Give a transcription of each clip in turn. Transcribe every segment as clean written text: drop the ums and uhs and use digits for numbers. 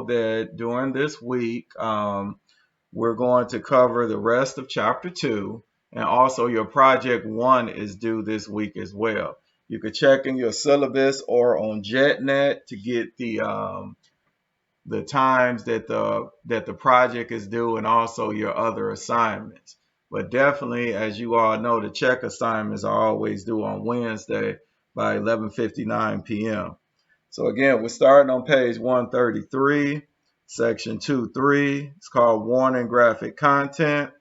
know that during this week, we're going to cover the rest of chapter 2, and also your project 1 is due this week as well. You can check in your syllabus or on JetNet to get the times that the project is due and also your other assignments. But definitely, as you all know, the check assignments are always due on Wednesday by 11:59 p.m. So again, we're starting on page 133, section 2.3. It's called Warning Graphic Content.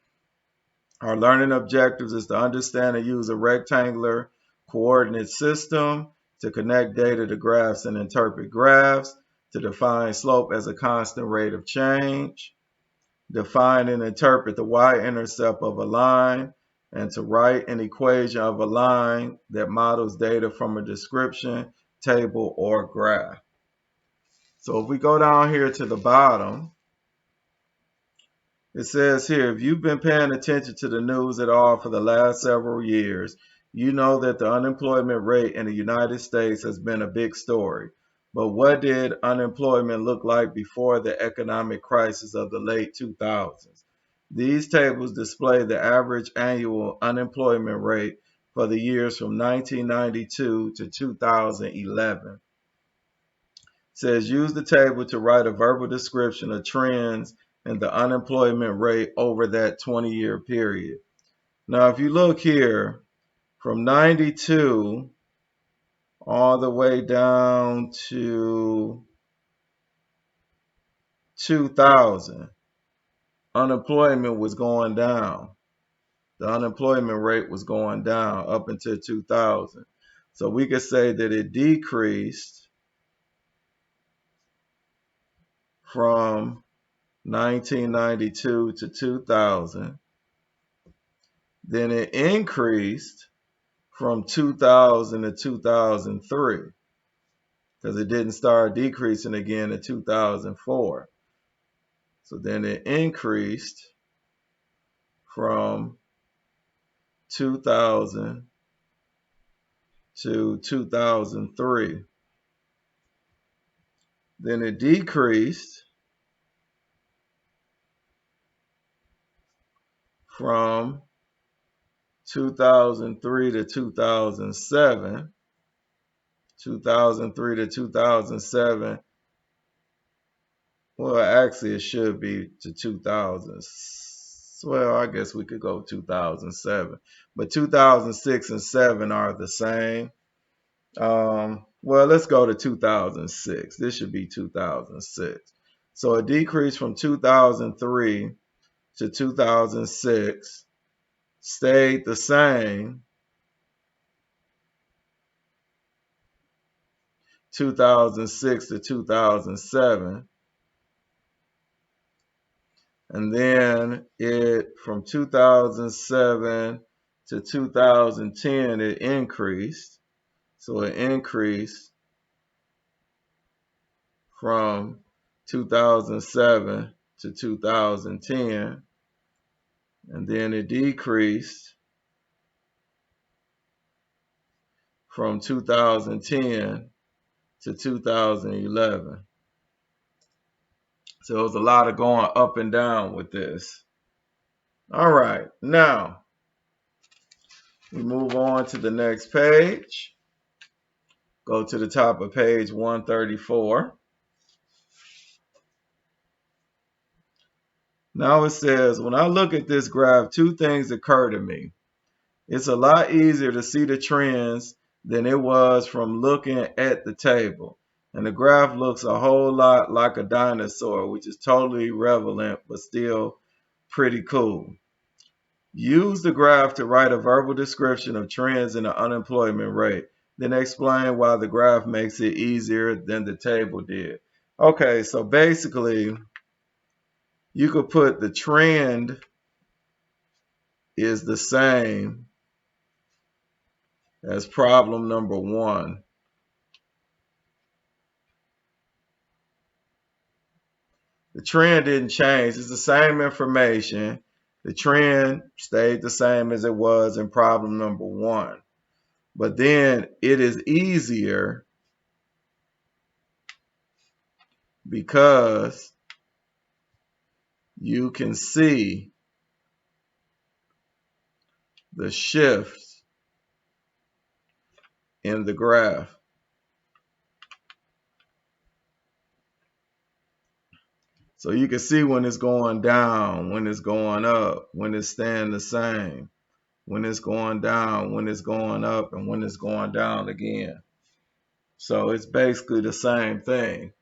Our learning objectives is to understand and use a rectangular coordinate system to connect data to graphs and interpret graphs, to define slope as a constant rate of change, define and interpret the y-intercept of a line, and to write an equation of a line that models data from a description, table, or graph. So if we go down here to the bottom, it says here, if you've been paying attention to the news at all for the last several years, you know that the unemployment rate in the United States has been a big story. But what did unemployment look like before the economic crisis of the late 2000s? These tables display the average annual unemployment rate for the years from 1992 to 2011. It says use the table to write a verbal description of trends and the unemployment rate over that 20-year period. Now, if you look here, from 92 all the way down to 2000, unemployment was going down. The unemployment rate was going down up until 2000. So we could say that it decreased from 1992 to 2000. Then it increased from 2000 to 2003 because it didn't start decreasing again in 2004. So then it increased from 2000 to 2003. Then it decreased from 2003 to 2007. 2003 to 2007. Well, actually, it should be to 2000. Well, I guess we could go 2007. But 2006 and 7 are the same. Well, let's go to 2006. This should be 2006. So it decreased from 2003 to 2006, stayed the same 2006 to 2007, and then it from 2007 to 2010 it increased. So it increased from 2007 to 2010, and then it decreased from 2010 to 2011. So there's a lot of going up and down with this. All right, now we move on to the next page. Go to the top of page 134. Now it says, when I look at this graph, two things occur to me. It's a lot easier to see the trends than it was from looking at the table. And the graph looks a whole lot like a dinosaur, which is totally irrelevant, but still pretty cool. Use the graph to write a verbal description of trends in the unemployment rate. Then explain why the graph makes it easier than the table did. Okay, so basically, you could put the trend is the same as problem number 1. The trend didn't change. It's the same information. The trend stayed the same as it was in problem number 1. But then it is easier because you can see the shift in the graph. So you can see when it's going down, when it's going up, when it's staying the same, when it's going down, when it's going up, and when it's going down again. So it's basically the same thing.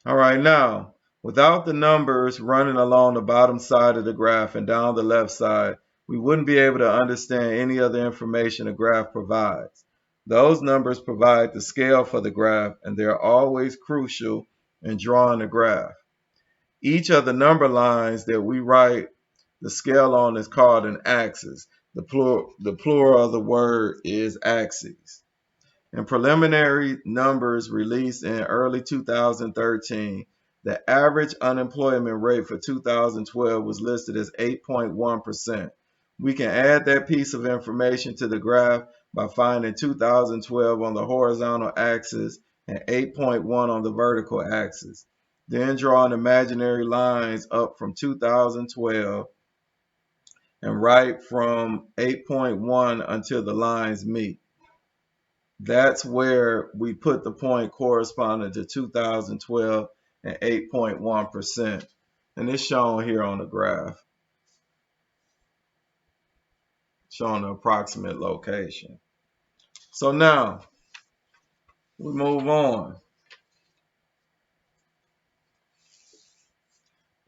All right, now, without the numbers running along the bottom side of the graph and down the left side, we wouldn't be able to understand any other information a graph provides. Those numbers provide the scale for the graph, and they're always crucial in drawing a graph. Each of the number lines that we write the scale on is called an axis. The plural of the word is axes. In preliminary numbers released in early 2013, the average unemployment rate for 2012 was listed as 8.1%. We can add that piece of information to the graph by finding 2012 on the horizontal axis and 8.1 on the vertical axis. Then drawing imaginary lines up from 2012 and right from 8.1 until the lines meet. That's where we put the point corresponding to 2012 and 8.1%. And it's shown here on the graph, showing the approximate location. So now we move on.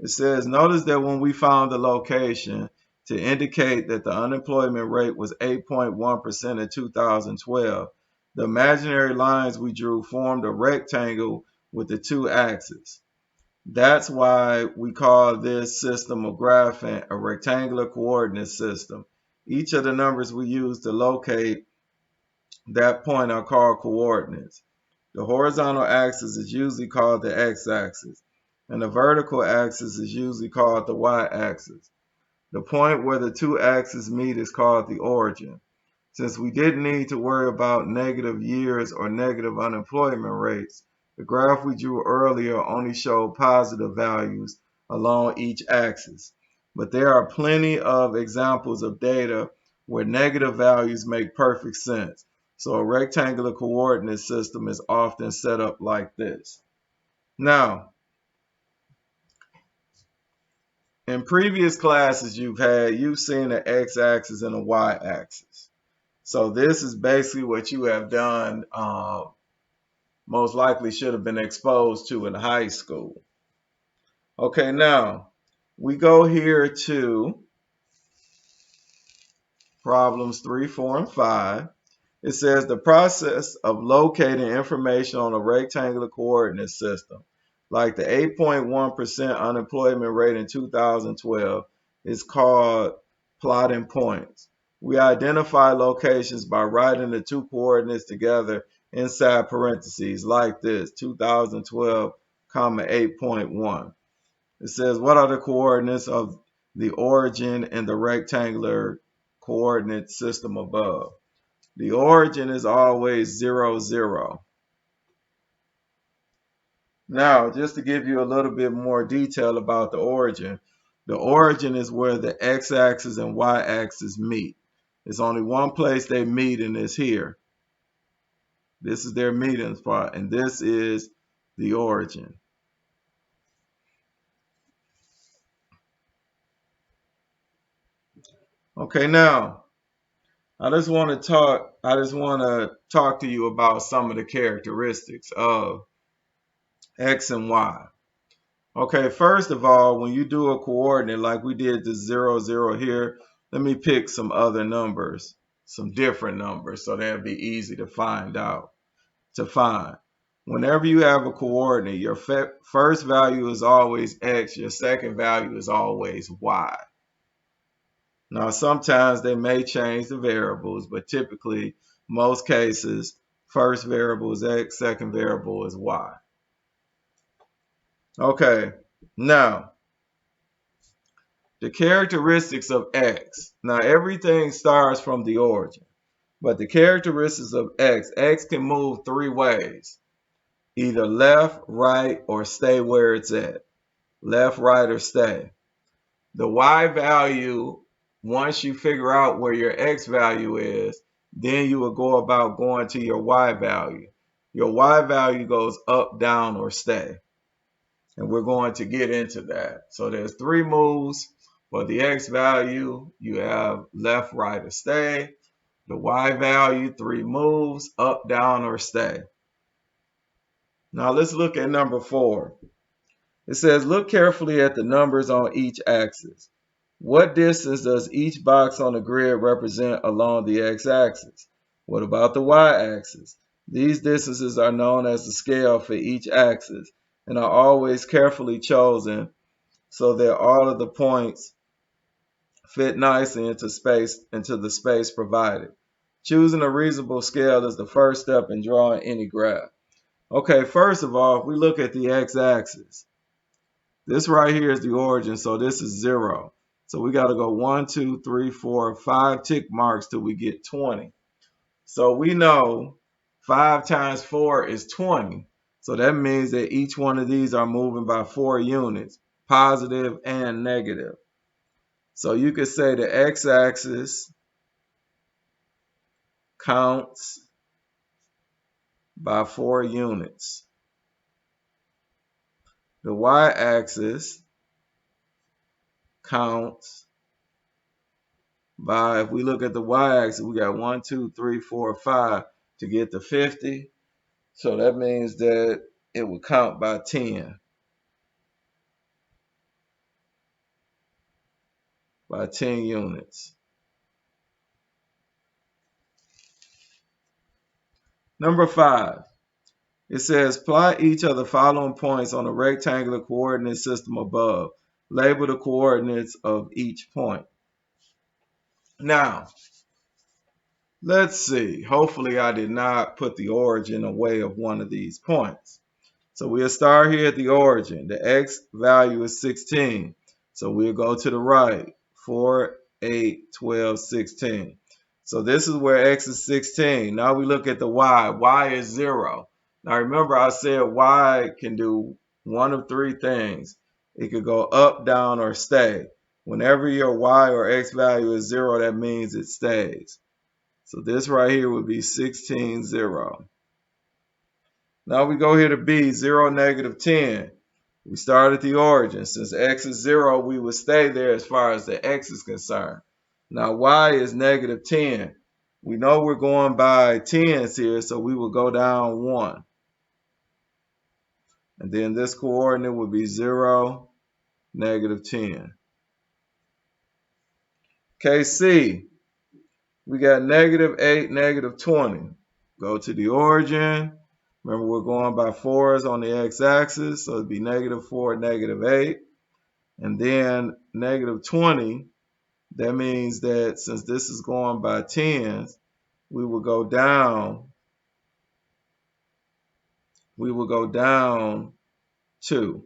It says, notice that when we found the location to indicate that the unemployment rate was 8.1% in 2012, the imaginary lines we drew formed a rectangle with the two axes. That's why we call this system of graphing a rectangular coordinate system. Each of the numbers we use to locate that point are called coordinates. The horizontal axis is usually called the x-axis, and the vertical axis is usually called the y-axis. The point where the two axes meet is called the origin. Since we didn't need to worry about negative years or negative unemployment rates, the graph we drew earlier only showed positive values along each axis. But there are plenty of examples of data where negative values make perfect sense. So a rectangular coordinate system is often set up like this. Now, in previous classes you've seen an x-axis and a y-axis. So this is basically what you have done, most likely should have been exposed to in high school. Okay, now we go here to problems 3, 4, and 5. It says the process of locating information on a rectangular coordinate system, like the 8.1% unemployment rate in 2012, is called plotting points. We identify locations by writing the two coordinates together inside parentheses like this, 2012, 8.1. It says, what are the coordinates of the origin and the rectangular coordinate system above? The origin is always 0, 0. Now, just to give you a little bit more detail about the origin is where the x-axis and y-axis meet. There's only one place they meet, and it's here. This is their meeting spot, and this is the origin. Okay, now I just want to talk to you about some of the characteristics of X and Y. Okay, first of all, when you do a coordinate like we did the 0, 0 here, let me pick some other numbers, some different numbers, so that'll be easy to find. Whenever you have a coordinate, your first value is always X, your second value is always Y. Now, sometimes they may change the variables, but typically, most cases, first variable is X, second variable is Y. Okay, now, the characteristics of X. Now, everything starts from the origin, but the characteristics of X can move three ways. either left, right, or stay where it's at. Left, right, or stay. The y value, once you figure out where your x value is, then you will go about going to your y value. Your y value goes up, down, or stay. And we're going to get into that. So there's 3 moves for the x value. You have left, right, or stay. The y value, 3 moves, up, down, or stay. Now let's look at number 4. It says, look carefully at the numbers on each axis. What distance does each box on the grid represent along the x-axis? What about the y-axis? These distances are known as the scale for each axis and are always carefully chosen so that all of the points fit nicely into the space provided. Choosing a reasonable scale is the first step in drawing any graph. Okay, first of all, if we look at the x-axis, this right here is the origin, so this is 0. So we got to go 1, 2, 3, 4, 5 tick marks till we get 20. So we know 5 times 4 is 20. So that means that each one of these are moving by 4 units, positive and negative. So you could say the x-axis counts by 4 units. The y-axis counts by, if we look at the y-axis, we got 1, 2, 3, 4, 5 to get to 50. So that means that it would count by 10. By 10 units. Number 5. It says plot each of the following points on a rectangular coordinate system above. Label the coordinates of each point. Now, let's see. Hopefully I did not put the origin away of one of these points. So we'll start here at the origin. The x value is 16. So we'll go to the right. 4, 8, 12, 16. So this is where x is 16. Now we look at the y. Y is 0. Now remember I said y can do one of 3 things. It could go up, down, or stay. Whenever your y or x value is 0, that means it stays. So this right here would be 16, 0. Now we go here to B, 0, negative 10. We start at the origin. Since x is 0, we would stay there as far as the x is concerned. Now y is negative 10. We know we're going by tens here, so we will go down 1. And then this coordinate would be 0, negative 10. Okay, C. We got negative 8, negative 20. Go to the origin. Remember, we're going by 4s on the x-axis, so it'd be negative 4, negative 8. And then negative 20, that means that since this is going by 10s, we will go down. We will go down 2.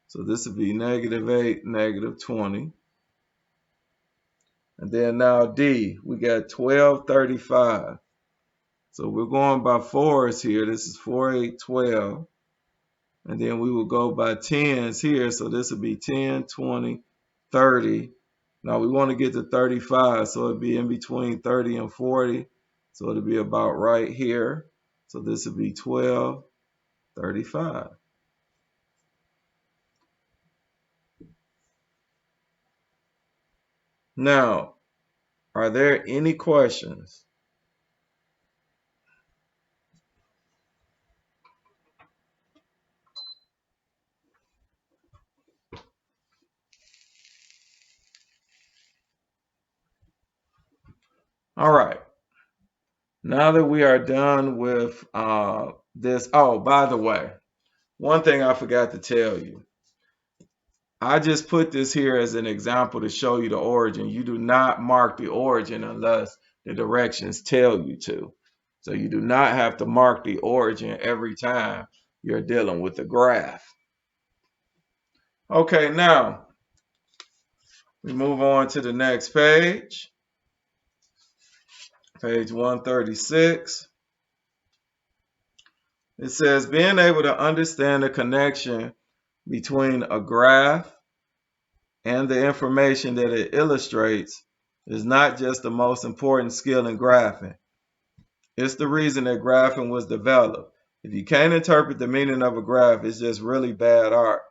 So this would be negative 8, negative 20. And then now D, we got 12, 35. So we're going by 4s here. This is 4, 8, 12. And then we will go by 10s here. So this would be 10, 20, 30. Now we want to get to 35. So it'd be in between 30 and 40. So it'll be about right here. So this would be 12, 35. Now, are there any questions? All right. Now that we are done with this, oh, by the way, one thing I forgot to tell you. I just put this here as an example to show you the origin. You do not mark the origin unless the directions tell you to. So you do not have to mark the origin every time you're dealing with the graph. Okay, now we move on to the next page. Page 136. It says being able to understand the connection between a graph and the information that it illustrates is not just the most important skill in graphing. It's the reason that graphing was developed. If you can't interpret the meaning of a graph, it's just really bad art.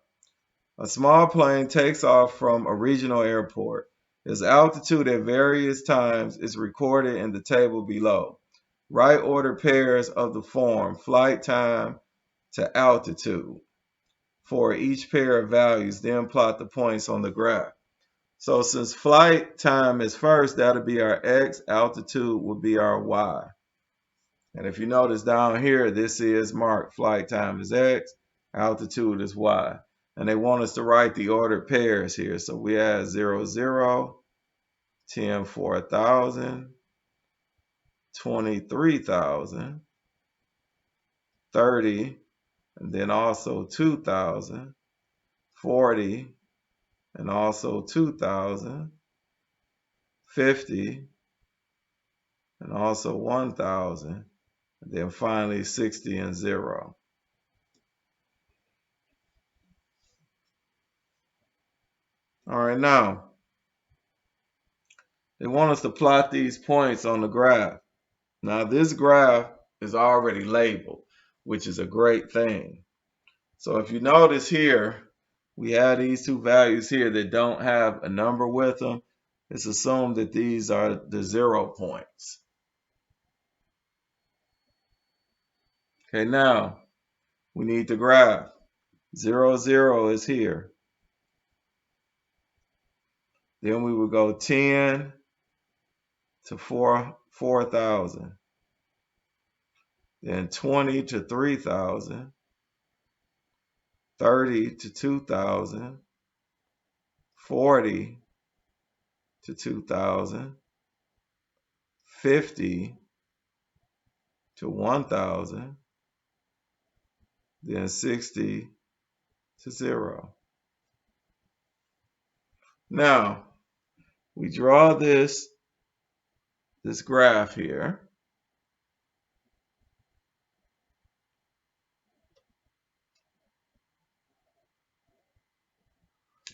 A small plane takes off from a regional airport. Its altitude at various times is recorded in the table below. Right order pairs of the form flight time to altitude for each pair of values, then plot the points on the graph. So since flight time is first, that'll be our x, altitude will be our y. And if you notice down here, this is marked flight time is x, altitude is y. And they want us to write the ordered pairs here. So we add 0, 0, 10, 4,000, 23,000, 30, and then also 2,000, 40, and also 2,000, 50, and also 1,000, and then finally 60 and 0. All right, now they want us to plot these points on the graph. Now this graph is already labeled, which is a great thing. So if you notice here, we have these two values here that don't have a number with them. It's assumed that these are the 0 points. Okay, now we need the graph. 0, 0 is here. Then we would go 10 to 4,000. Then 20 to 3,000. 30 to 2,000. 40 to 2,000. 50 to 1,000. Then 60 to 0. Now, we draw this graph here.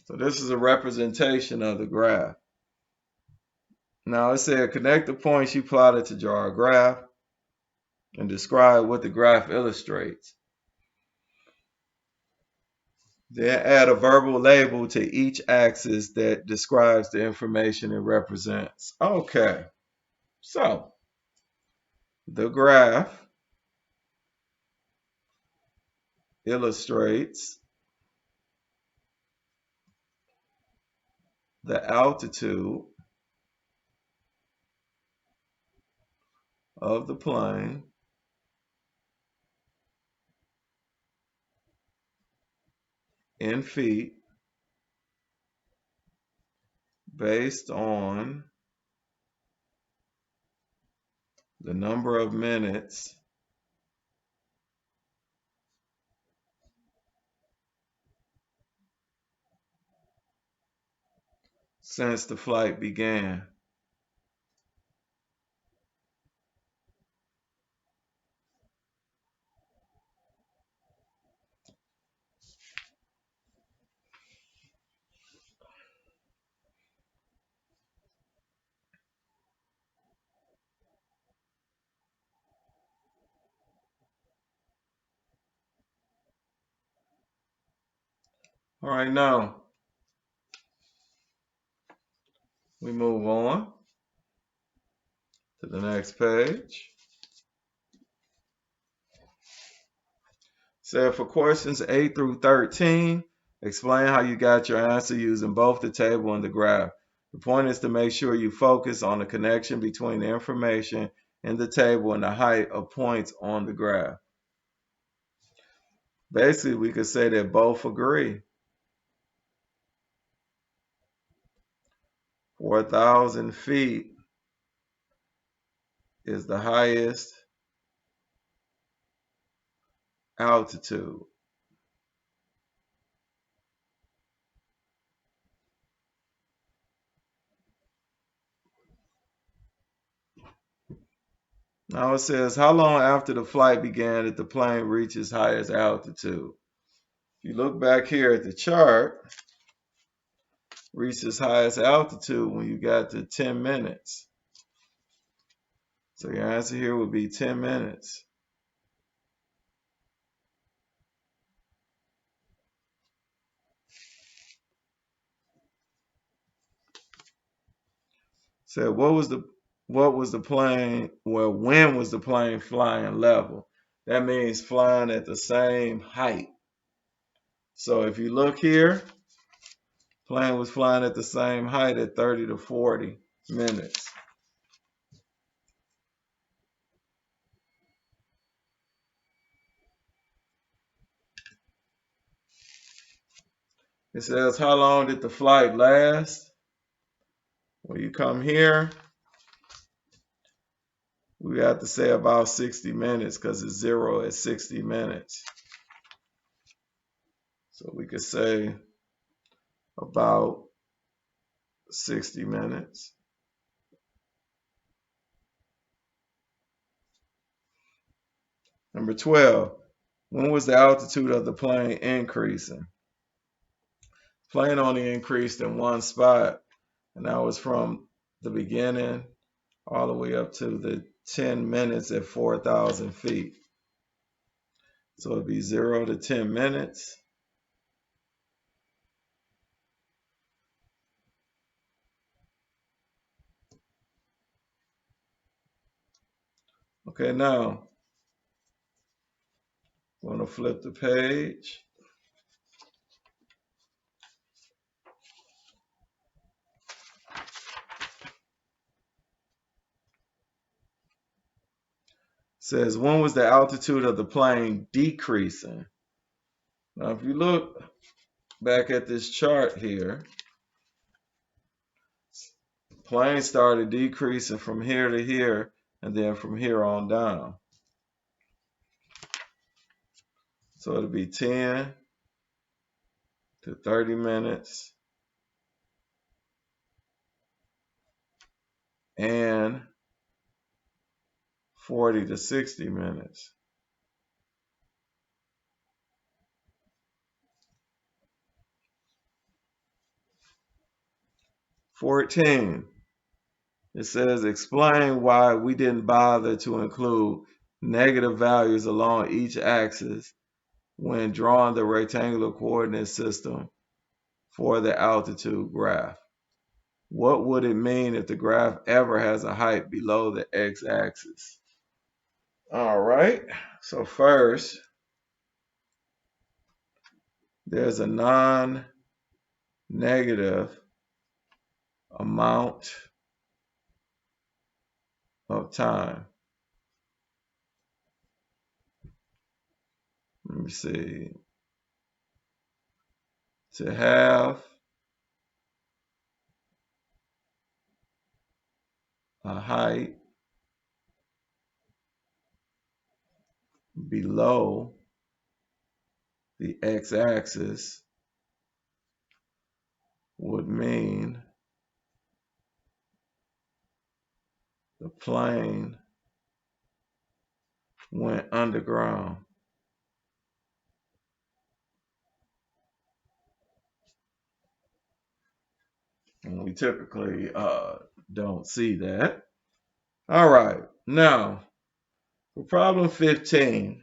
So this is a representation of the graph. Now it said connect the points you plotted to draw a graph and describe what the graph illustrates. Then add a verbal label to each axis that describes the information it represents. Okay, so the graph illustrates the altitude of the plane in feet based on the number of minutes since the flight began. All right, now we move on to the next page. So for questions 8 through 13, explain how you got your answer using both the table and the graph. The point is to make sure you focus on the connection between the information in the table and the height of points on the graph. Basically, we could say that both agree. 4,000 feet is the highest altitude. Now it says, how long after the flight began did the plane reach its highest altitude? If you look back here at the chart, reached its highest altitude when you got to 10 minutes. So your answer here would be 10 minutes. So when was the plane flying level? That means flying at the same height. So if you look here, plane was flying at the same height at 30 to 40 minutes. It says, how long did the flight last? When you come here, we have to say about 60 minutes because it's 0 at 60 minutes. So we could say about 60 minutes. Number 12, when was the altitude of the plane increasing? Plane only increased in one spot, and that was from the beginning all the way up to the 10 minutes at 4,000 feet. So it'd be 0 to 10 minutes. Okay, now I'm going to flip the page. Says, when was the altitude of the plane decreasing? Now, if you look back at this chart here, plane started decreasing from here to here, and then from here on down. So it'll be 10 to 30 minutes and 40 to 60 minutes. (14) It says, explain why we didn't bother to include negative values along each axis when drawing the rectangular coordinate system for the altitude graph. What would it mean if the graph ever has a height below the x-axis? All right, so first, there's a non-negative amount of time. Let me see. To have a height below the x-axis would mean the plane went underground. And we typically don't see that. All right, now for problem 15,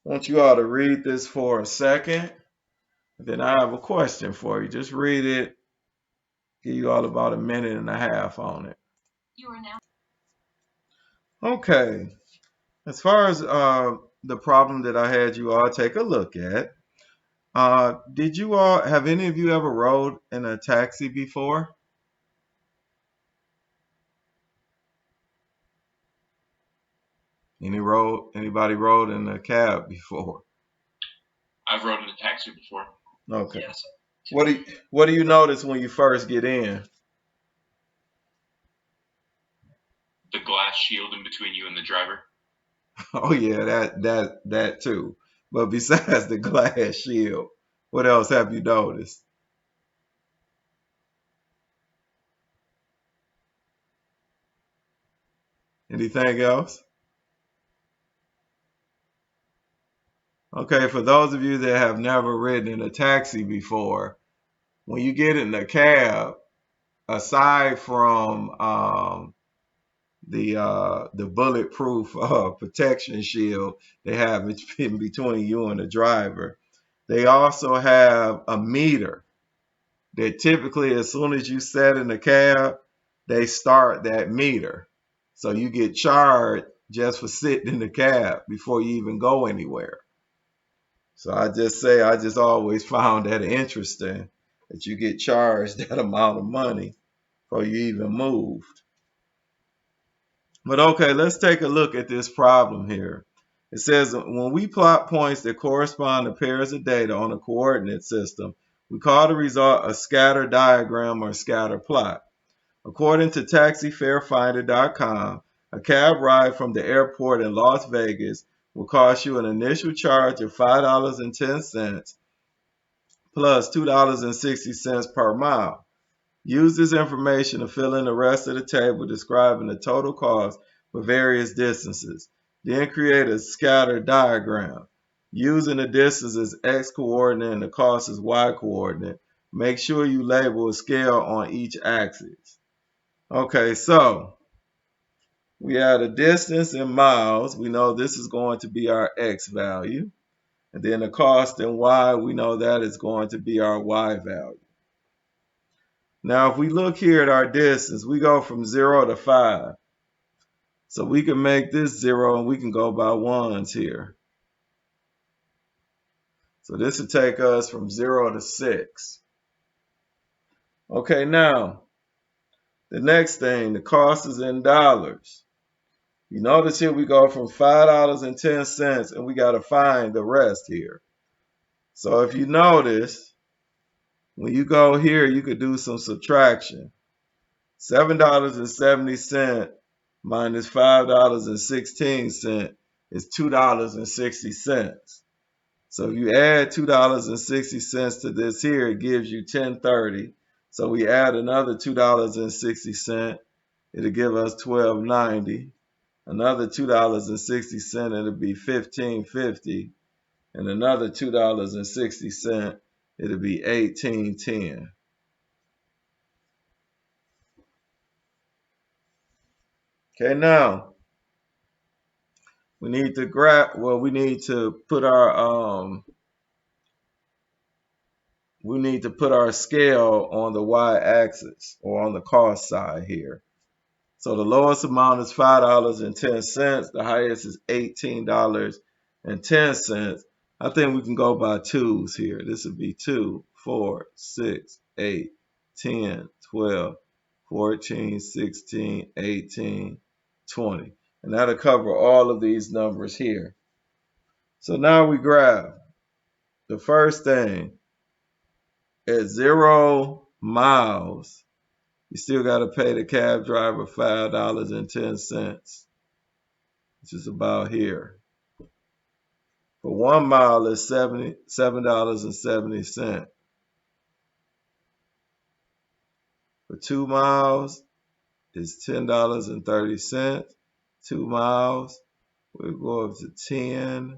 I want you all to read this for a second, and then I have a question for you. Just read it, give you all about a minute and a half on it. You are now. Okay, as far as the problem that I had you all take a look at, did you all, have any of you ever rode in a taxi before? Anybody rode in a cab before? I've rode in a taxi before. Okay. Yes. What do you notice when you first get in? The glass shield in between you and the driver. Oh yeah, that too. But besides the glass shield, what else have you noticed? Anything else? Okay, for those of you that have never ridden in a taxi before, when you get in the cab, aside from the bulletproof protection shield they have in between you and the driver, they also have a meter that typically, as soon as you set in the cab, they start that meter. So you get charged just for sitting in the cab before you even go anywhere. So I just always found that interesting that you get charged that amount of money before you even moved. But okay, let's take a look at this problem here. It says when we plot points that correspond to pairs of data on a coordinate system, we call the result a scatter diagram or scatter plot. According to taxifarefinder.com, a cab ride from the airport in Las Vegas will cost you an initial charge of $5.10 plus $2.60 per mile. Use this information to fill in the rest of the table describing the total cost for various distances. Then create a scatter diagram. Using the distance as x coordinate and the cost as y coordinate, make sure you label a scale on each axis. Okay, so we have a distance in miles. We know this is going to be our x value. And then the cost in y, we know that is going to be our y value. Now, if we look here at our distance, we go from 0 to 5. So we can make this 0 and we can go by ones here. So this will take us from 0 to 6. Okay, now, the next thing, the cost is in dollars. You notice here we go from $5.10 and we got to find the rest here. So if you notice, when you go here, you could do some subtraction. $7.70 minus $5.16 is $2.60. So if you add $2.60 to this here, it gives you $10.30. So we add another $2.60, it'll give us $12.90. Another $2.60, it'll be $15.50. And another $2.60, it'll be $18.10. Okay, now we need to we need to put our scale on the y-axis or on the cost side here. So the lowest amount is $5.10. The highest is $18.10. I think we can go by twos here. This would be 2, 4, 6, 8, 10, 12, 14, 16, 18, 20. And that'll cover all of these numbers here. So now we graph. The first thing, at 0 miles, you still got to pay the cab driver $5.10, which is about here. For 1 mile, it's $7.70. For 2 miles, it's $10.30. 2 miles, we'll go up to 10,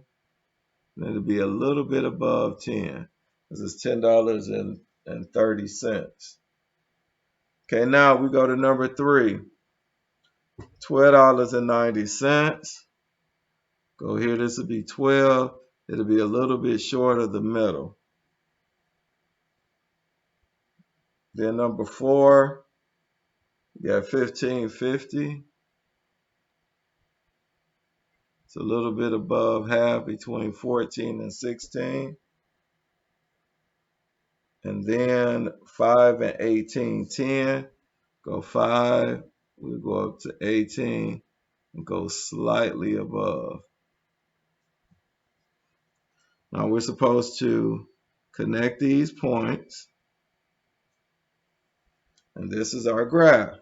and it'll be a little bit above 10, because it's $10.30. Okay, now we go to number 3, $12.90. Go here, this will be 12. It'll be a little bit short of the middle. Then number 4, you got $15.50. It's a little bit above half, between 14 and 16. And then 5 and 18.10. Go 5, we'll go up to 18 and go slightly above. Now we're supposed to connect these points. And this is our graph.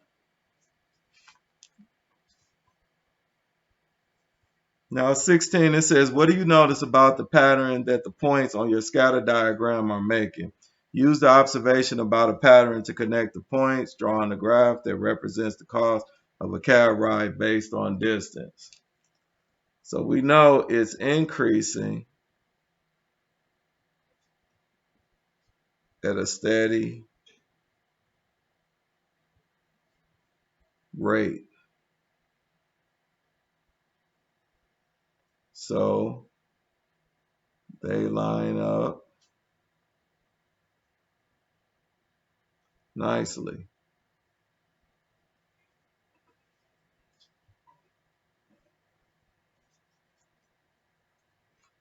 Now 16, it says, what do you notice about the pattern that the points on your scatter diagram are making? Use the observation about a pattern to connect the points, drawing a graph that represents the cost of a cab ride based on distance. So we know it's increasing at a steady rate. So they line up nicely.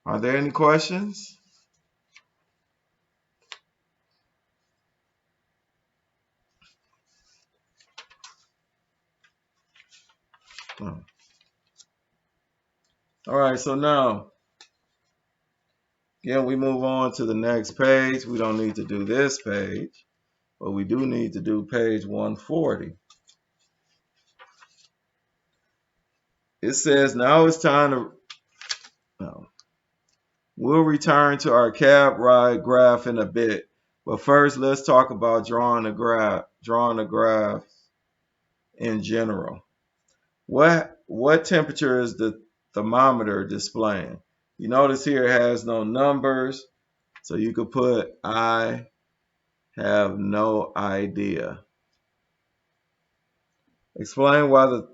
Are there any questions? No. All right, so now, again, we move on to the next page. We don't need to do this page, but we do need to do page 140. It says now it's time to, no, we'll return to our cab ride graph in a bit, but first let's talk about drawing a graph in general. What temperature is the thermometer displaying? You notice here it has no numbers, so you could put I have no idea. Explain why the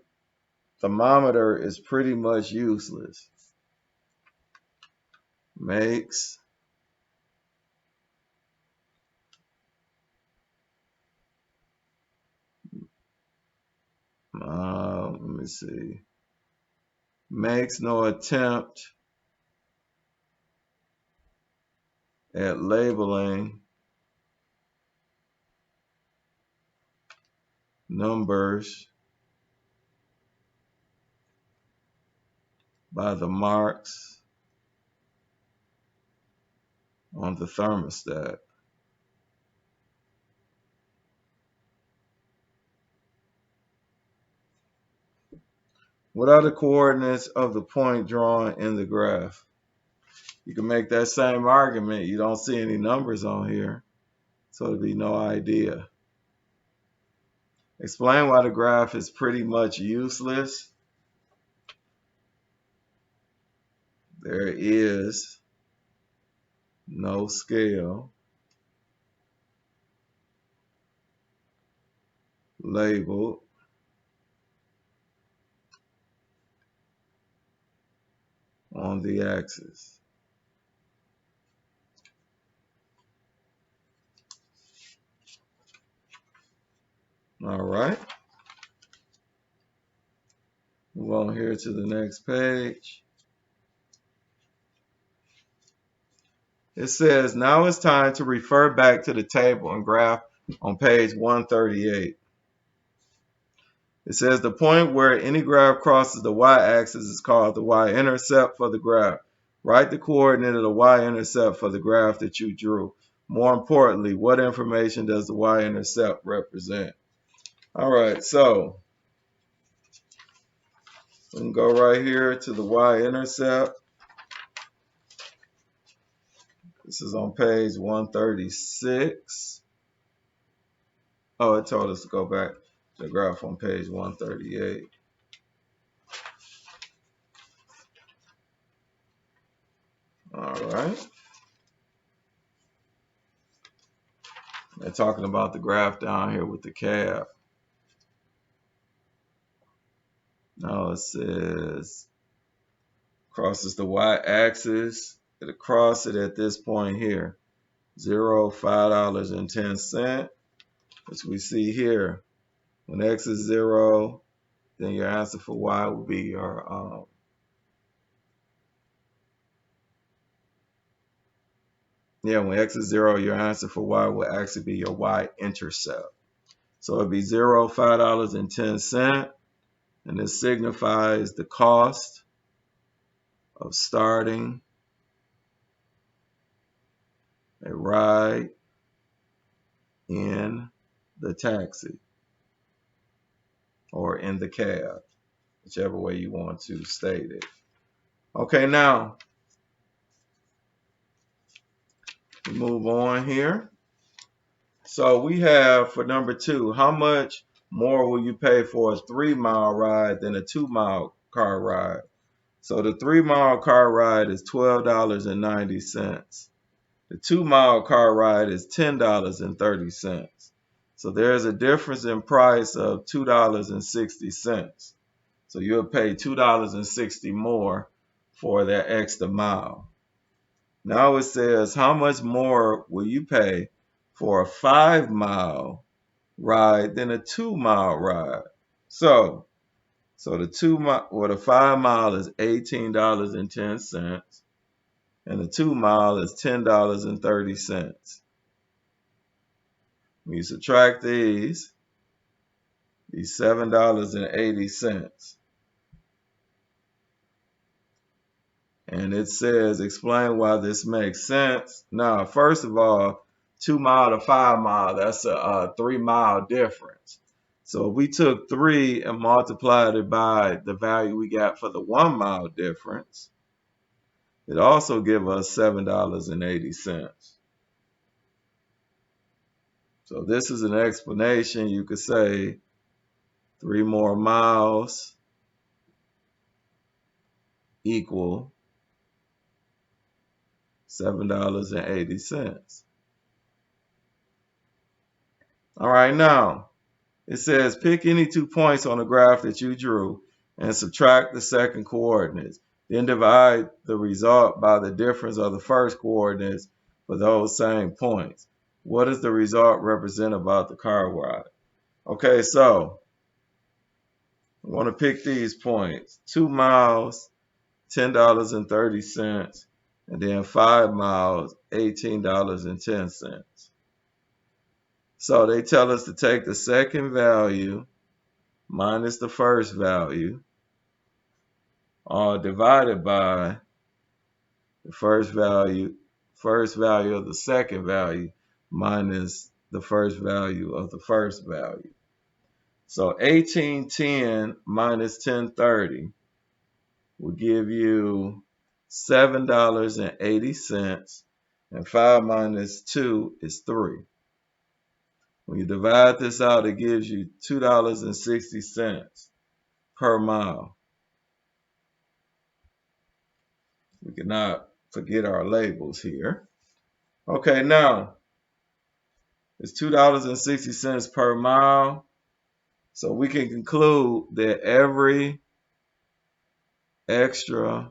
thermometer is pretty much useless. Makes let me see. Makes no attempt at labeling numbers by the marks on the thermostat. What are the coordinates of the point drawn in the graph? You can make that same argument. You don't see any numbers on here, so there'd be no idea. Explain why the graph is pretty much useless. There is no scale labeled on the axis. All right. Move on here to the next page. It says, now it's time to refer back to the table and graph on page 138. It says the point where any graph crosses the y-axis is called the y-intercept for the graph. Write the coordinate of the y-intercept for the graph that you drew. More importantly, what information does the y-intercept represent? All right, so we can go right here to the y-intercept. This is on page 136. Oh, it told us to go back to the graph on page 138. All right. They're talking about the graph down here with the cab. Now it says crosses the y-axis. It'll cross it at this point here. $5.10, which we see here. When x is 0, then your answer for y will be your when x is 0, your answer for y will actually be your y-intercept. So it'll be $5.10, and this signifies the cost of starting a ride in the taxi or in the cab, whichever way you want to state it. Okay, now we move on here. So we have for number 2, how much more will you pay for a 3-mile ride than a 2-mile car ride? So the 3-mile car ride is $12.90. The 2-mile car ride is $10.30. So there's a difference in price of $2.60. So you'll pay $2.60 more for that extra mile. Now it says, how much more will you pay for a 5-mile ride than a 2-mile ride? So the 5-mile is $18.10, and the 2-mile is $10.30. When you subtract these $7.80. And it says, explain why this makes sense. Now, first of all, 2-mile to 5-mile, that's a 3-mile difference. So if we took 3 and multiplied it by the value we got for the 1-mile difference, it also gives us $7.80. So this is an explanation. You could say 3 more miles equal $7.80. All right, now it says pick any 2 points on the graph that you drew and subtract the second coordinates. Then divide the result by the difference of the first coordinates for those same points. What does the result represent about the car ride? Okay, so I want to pick these points. 2 miles, $10.30, and then 5 miles, $18.10. So they tell us to take the second value minus the first value, divided by the first value of the second value minus the first value of the first value. So 1810 minus 1030 will give you $7.80, and 5 minus 2 is 3. When you divide this out, it gives you $2.60 per mile. We cannot forget our labels here. Okay, now it's $2.60 per mile. So we can conclude that every extra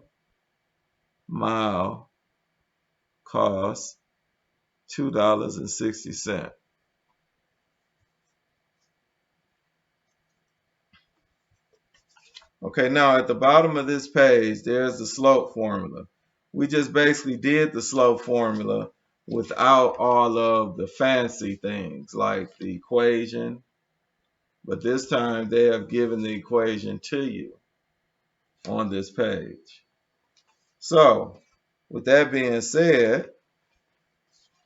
mile costs $2.60. Okay, now at the bottom of this page, there's the slope formula. We just basically did the slope formula without all of the fancy things like the equation, but this time they have given the equation to you on this page. So, with that being said,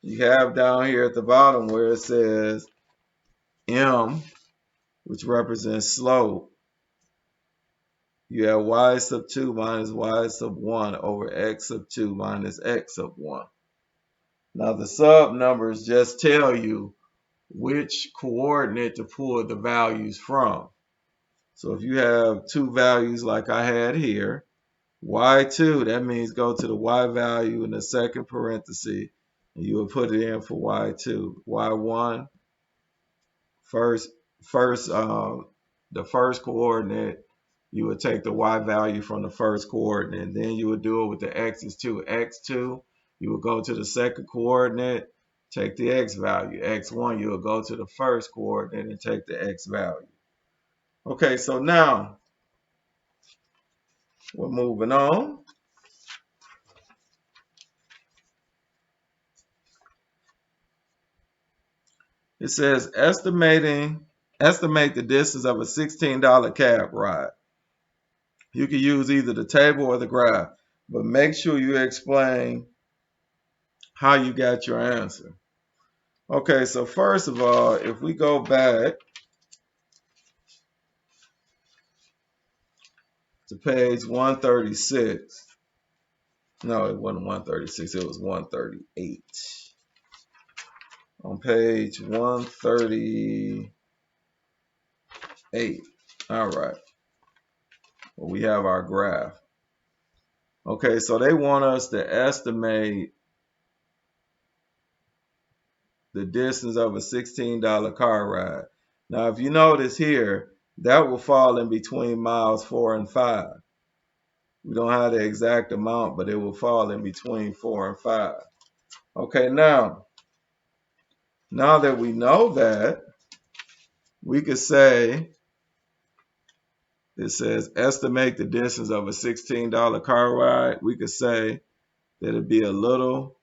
you have down here at the bottom where it says M, which represents slope. You have y sub 2 minus y sub 1 over x sub 2 minus x sub 1. Now the sub numbers just tell you which coordinate to pull the values from. So if you have 2 values like I had here, y2, that means go to the y value in the second parenthesis, and you will put it in for y2. y1, the first coordinate, you would take the y value from the first coordinate, and then you would do it with the x's too. x2, you would go to the second coordinate, take the x value. x1, you would go to the first coordinate and take the x value. Okay, so now we're moving on. It says estimate the distance of a $16 cab ride. You can use either the table or the graph, but make sure you explain how you got your answer. Okay, so first of all, if we go back to page 136, no, it wasn't 136, it was 138. On page 138, 8. All right. Well, we have our graph. Okay, so they want us to estimate the distance of a $16 car ride. Now, if you notice here, that will fall in between miles 4 and 5. We don't have the exact amount, but it will fall in between 4 and 5. Okay, now that we know that, we could say, it says estimate the distance of a $16 car ride. We could say that it'd be a little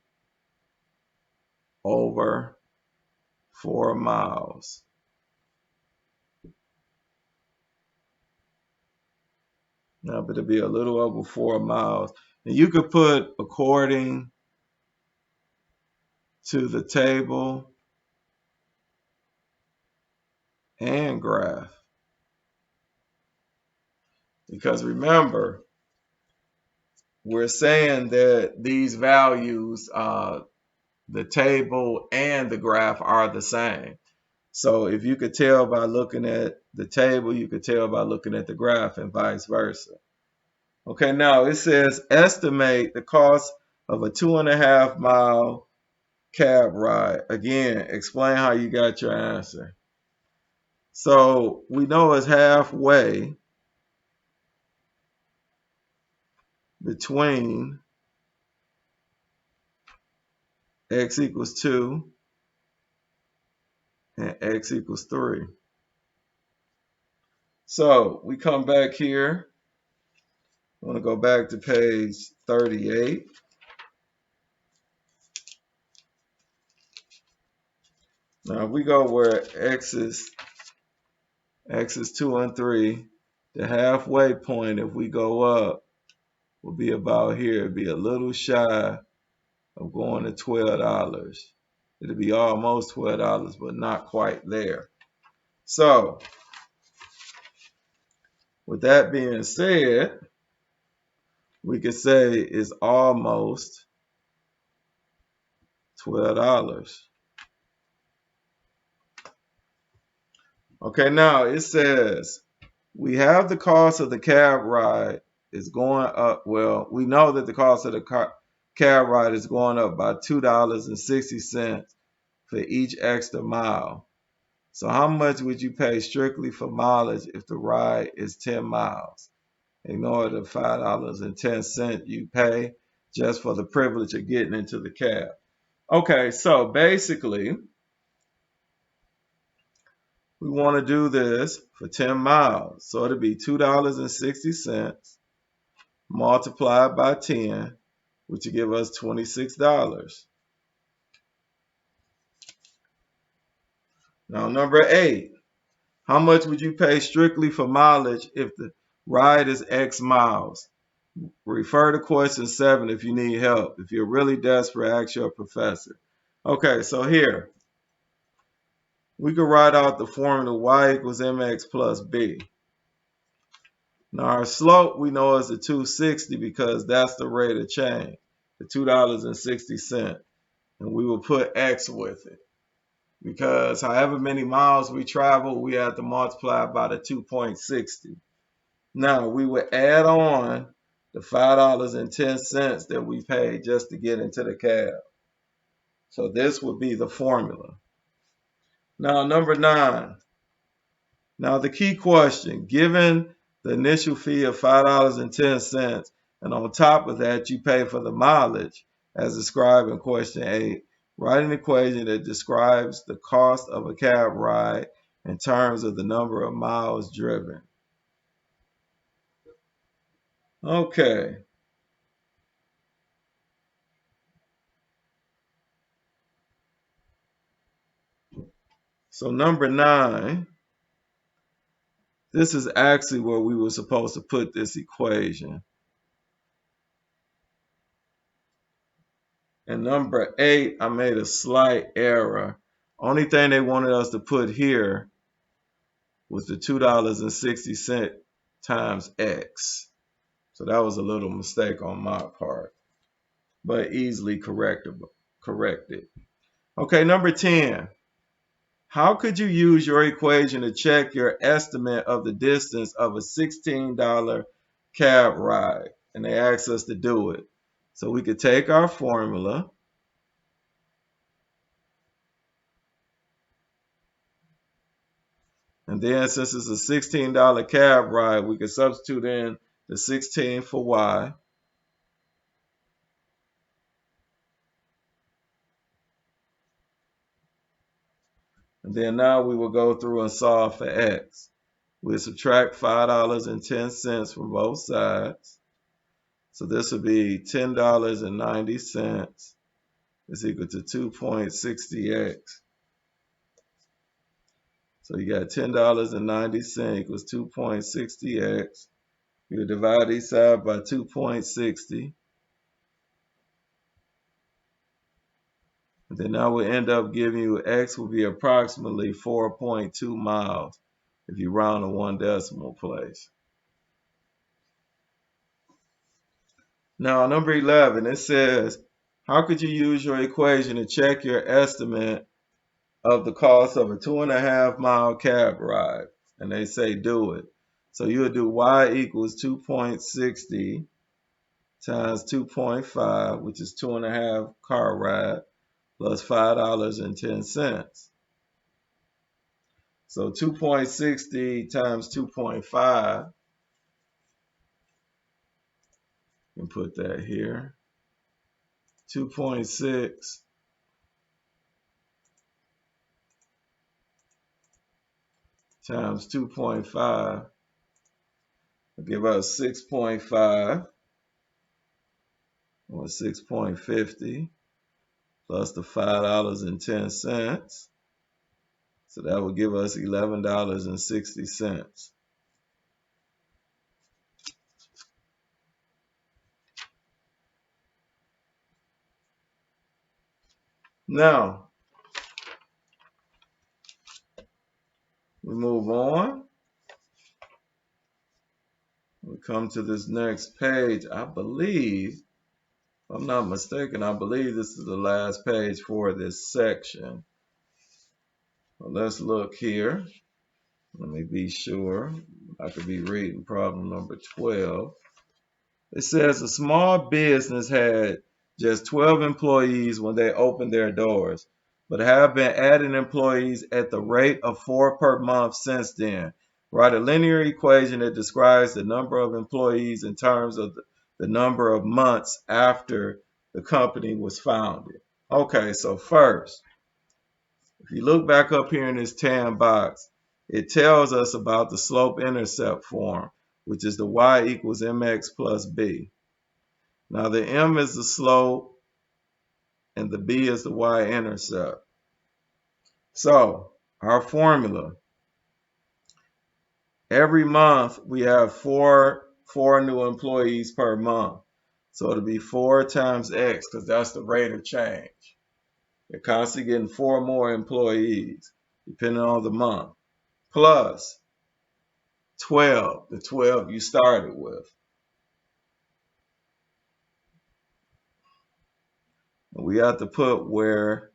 over 4 miles. Now, but it'd be a little over 4 miles. And you could put according to the table and graph. Because remember, we're saying that these values, the table and the graph are the same. So if you could tell by looking at the table, you could tell by looking at the graph and vice versa. Okay, now it says estimate the cost of a 2.5 mile cab ride. Again, explain how you got your answer. So we know it's halfway between x equals 2 and x equals 3. So we come back here. I want to go back to page 38. Now if we go where x is 2 and 3, the halfway point, if we go up, will be about here. It'll be a little shy of going to $12. It'll be almost $12, but not quite there. So, with that being said, we could say it's almost $12. Okay, now it says we have the cost of the cab ride is going up. Well, we know that the cost of the cab ride is going up by $2.60 for each extra mile. So how much would you pay strictly for mileage if the ride is 10 miles? Ignore the $5.10 you pay just for the privilege of getting into the cab. Okay, so basically, we want to do this for 10 miles. So it'll be $2.60 multiplied by 10, which will give us $26. Now, number 8, how much would you pay strictly for mileage if the ride is X miles? Refer to question 7 if you need help. If you're really desperate, ask your professor. Okay, so here, we can write out the formula y equals mx plus b. Now our slope we know is the 260 because that's the rate of change, the $2.60. And we will put x with it because however many miles we travel, we have to multiply by the 2.60. Now we would add on the $5.10 that we paid just to get into the cab. So this would be the formula. Now number 9. Now the key question, given the initial fee of $5.10 and on top of that you pay for the mileage as described in question 8, write an equation that describes the cost of a cab ride in terms of the number of miles driven. Okay. So number 9, this is actually where we were supposed to put this equation. And number 8, I made a slight error. Only thing they wanted us to put here was the $2.60 times X. So that was a little mistake on my part, but easily corrected. Okay, number 10. How could you use your equation to check your estimate of the distance of a $16 cab ride? And they asked us to do it. So we could take our formula. And then since it's a $16 cab ride, we could substitute in the 16 for y. And then now we will go through and solve for x. We'll subtract $5.10 from both sides. So this would be $10.90 is equal to 2.60x. So you got $10.90 equals 2.60x. You divide each side by 2.60. And then now we end up giving you x will be approximately 4.2 miles if you round to one decimal place. Now, number 11, it says, how could you use your equation to check your estimate of the cost of a 2.5 mile cab ride? And they say do it. So you would do y equals 2.60 times 2.5, which is 2.5 car ride, plus $5.10. So 2.60 times 2.5, you can put that here. 2.6 times 2.5 will give us 6.5 or 6.50 plus the $5.10. So that would give us $11.60. Now, we move on. We come to this next page. I believe, if I'm not mistaken, I believe this is the last page for this section. Well, let's look here. Let me be sure. I could be reading problem number 12. It says a small business had just 12 employees when they opened their doors, but have been adding employees at the rate of 4 per month since then. Write a linear equation that describes the number of employees in terms of the number of months after the company was founded. Okay, so first, if you look back up here in this tan box, it tells us about the slope-intercept form, which is the y equals mx plus b. Now the m is the slope and the b is the y-intercept. So our formula, every month we have four new employees per month. So it'll be 4 times x because that's the rate of change. You're constantly getting 4 more employees depending on the month, plus 12, the 12 you started with. We have to put where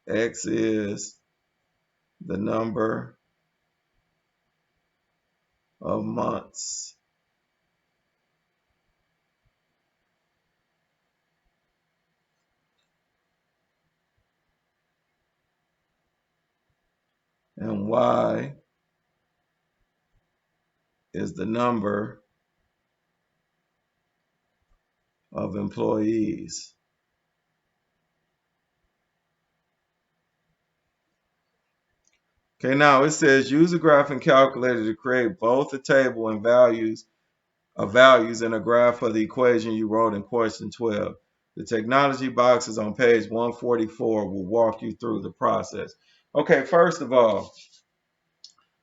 x is the number of months. And y is the number of employees. Okay, now it says use a graphing calculator to create both a table and values in a graph for the equation you wrote in question 12. The technology box is on page 144. We'll walk you through the process. Okay, first of all,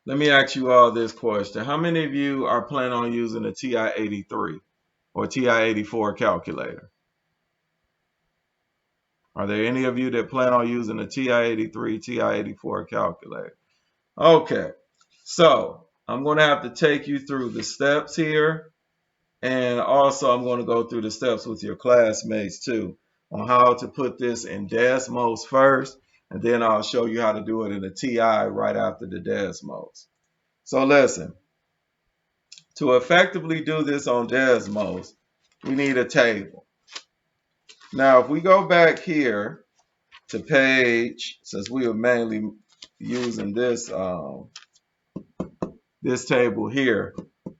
let me ask you all this question. How many of you are planning on using a TI-83 or TI-84 calculator? Are there any of you that plan on using a TI-83, TI-84 calculator? Okay, so I'm going to have to take you through the steps here, and also I'm going to go through the steps with your classmates too on how to put this in Desmos first, and then I'll show you how to do it in the TI right after the Desmos. So listen, to effectively do this on Desmos, we need a table. Now, if we go back here to page, since we are mainly using this this table here,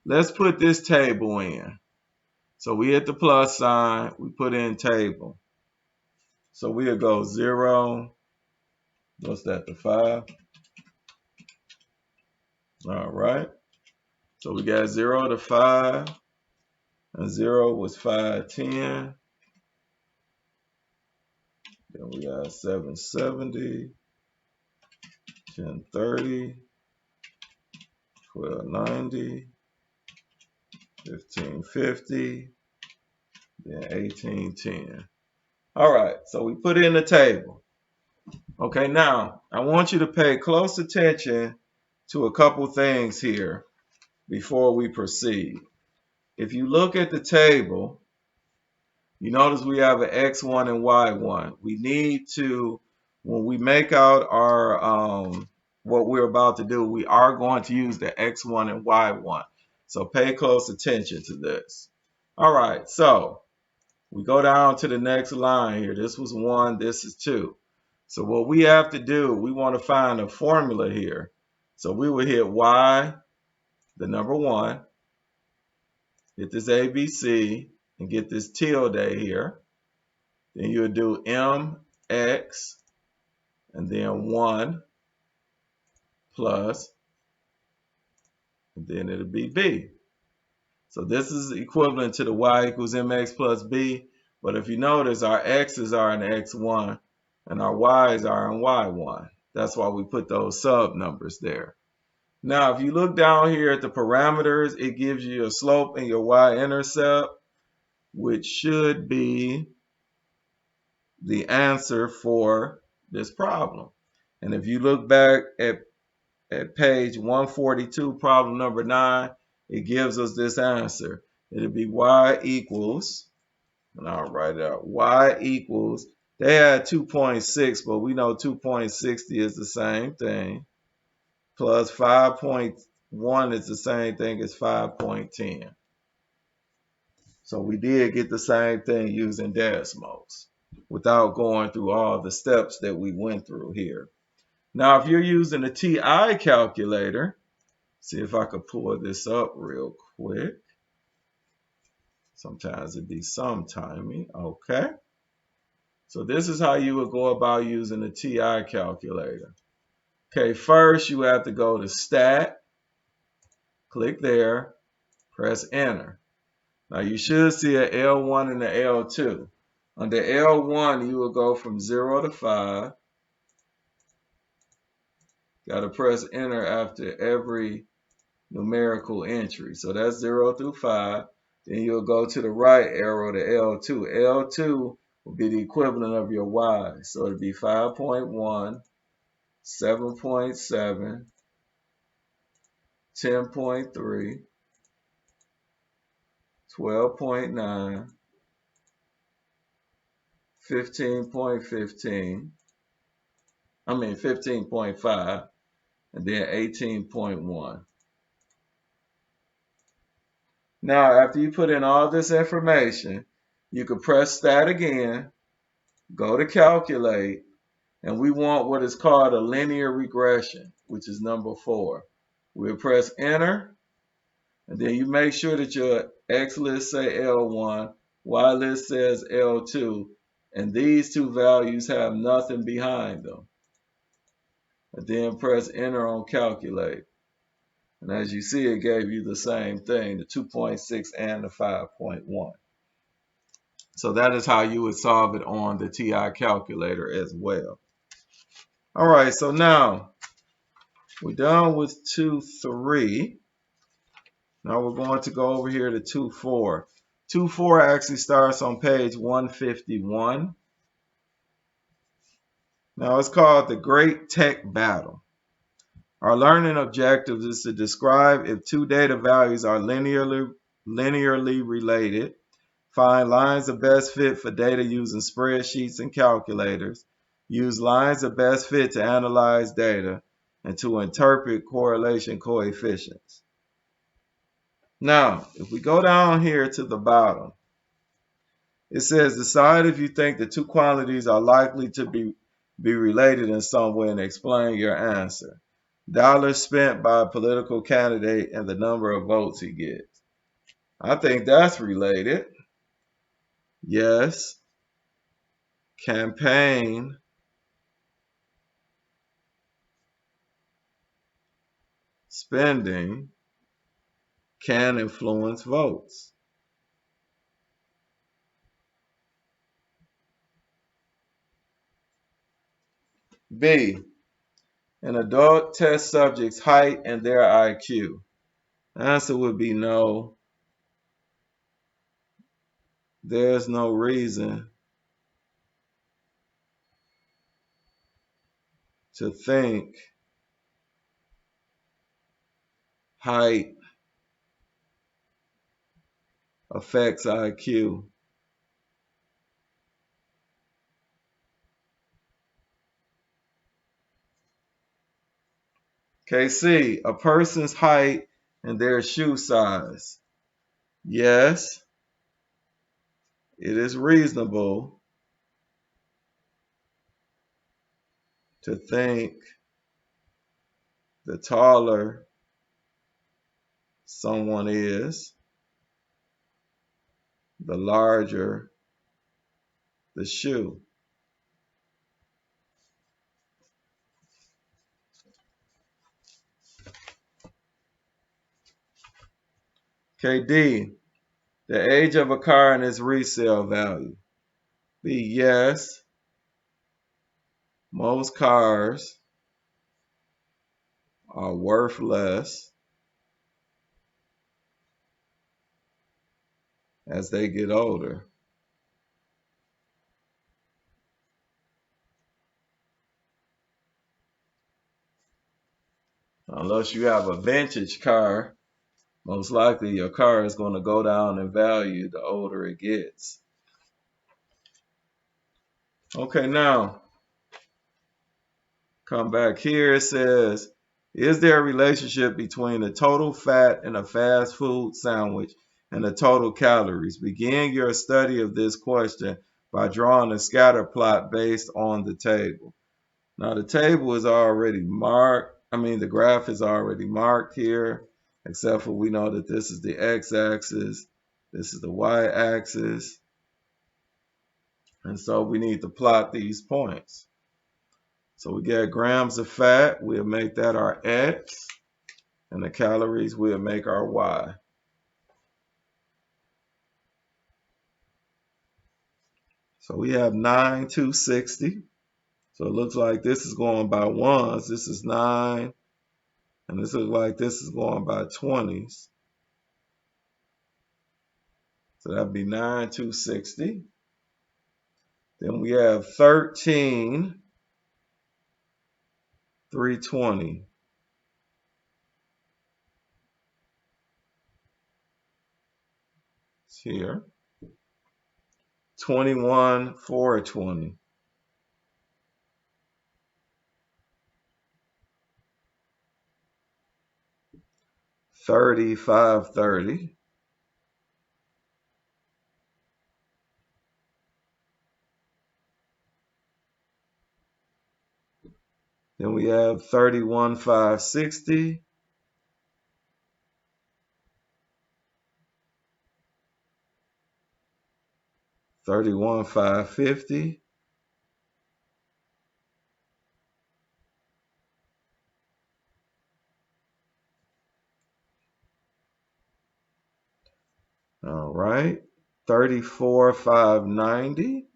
let's put this table in. So we hit the plus sign, we put in table. So we'll go 0, what's that, the 5? All right. So we got 0 to 5, and 0 was 510. Then we got 770, 1030, 1290, 1550, then 1810. All right, so we put in the table. Okay, now I want you to pay close attention to a couple things here before we proceed. If you look at the table, you notice we have an X1 and Y1. We need to, when we make out our what we're about to do, we are going to use the X1 and Y1. So pay close attention to this. All right, so we go down to the next line here. This was 1, this is 2. So what we have to do, we want to find a formula here. So we will hit Y, the number 1, hit this ABC, and get this tilde here. Then you'll do MX, and then 1 plus, and then it'll be B. So this is equivalent to the Y equals MX plus B, but if you notice, our X's are in X1, and our Y's are in Y1. That's why we put those sub numbers there. Now, if you look down here at the parameters, it gives you your slope and your y-intercept, which should be the answer for this problem. And if you look back at page 142, problem number 9, it gives us this answer. It'll be y equals, and I'll write it out, y equals, they had 2.6, but we know 2.60 is the same thing, plus 5.1 is the same thing as 5.10. So we did get the same thing using Desmos without going through all the steps that we went through here. Now, if you're using a TI calculator, see if I could pull this up real quick. Sometimes it'd be some timing. Okay. So this is how you would go about using a TI calculator. Okay, first you have to go to Stat, click there, press Enter. Now you should see an L1 and an L2. Under L1, you will go from 0 to 5. Got to press Enter after every numerical entry. So that's 0 through 5. Then you'll go to the right arrow to L2. L2 will be the equivalent of your Y. So it'll be 5.1, 7.7, 10.3, 12.9, 15.15, 15.5, and then 18.1. Now, after you put in all this information, you can press Stat again, go to Calculate, and we want what is called a linear regression, which is number 4. We'll press Enter, and then you make sure that your X list say L1, Y list says L2, and these two values have nothing behind them. And then press Enter on Calculate. And as you see, it gave you the same thing, the 2.6 and the 5.1. So that is how you would solve it on the TI calculator as well. All right, so now we're done with 2.3. Now we're going to go over here to 2.4. 2.4 actually starts on page 151. Now it's called the Great Tech Battle. Our learning objective is to describe if two data values are linearly related, find lines of best fit for data using spreadsheets and calculators, Use lines of best fit to analyze data and to interpret correlation coefficients. Now, if we go down here to the bottom, it says decide if you think the two quantities are likely to be related in some way and explain your answer. Dollars spent by a political candidate and the number of votes he gets. I think that's related. Yes. Campaign spending can influence votes. B. An adult tests subjects' height and their IQ. The answer would be no. There's no reason to think height affects IQ. KC, a person's height and their shoe size. Yes, it is reasonable to think the taller someone is, the larger the shoe. KD, the age of a car and its resale value. B, yes, most cars are worth less as they get older. Unless you have a vintage car, most likely your car is going to go down in value the older it gets. Okay, now come back here. It says, is there a relationship between the total fat in a fast food sandwich and the total calories? Begin your study of this question by drawing a scatter plot based on the table. Now the table is already marked. The graph is already marked here, except for we know that this is the x-axis, this is the y-axis, and so we need to plot these points. So we get grams of fat, we'll make that our x, and the calories we'll make our y. So we have 9,260. So it looks like this is going by ones. This is 9, and this looks like this is going by 20s. So that'd be 9,260. Then we have 13,320. It's here. 21,420. 30,530. Then we have 31,560. 31,550. All right. 34,590.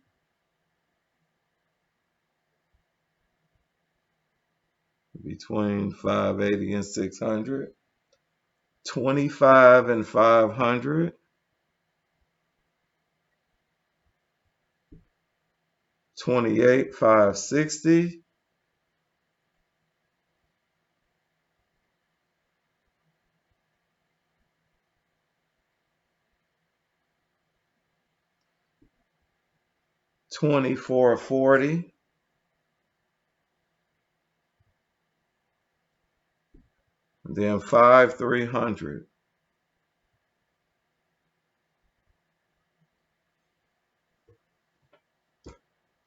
Between 580 and 600. 25 and 500. 28,560. 24,40. then 5, 300.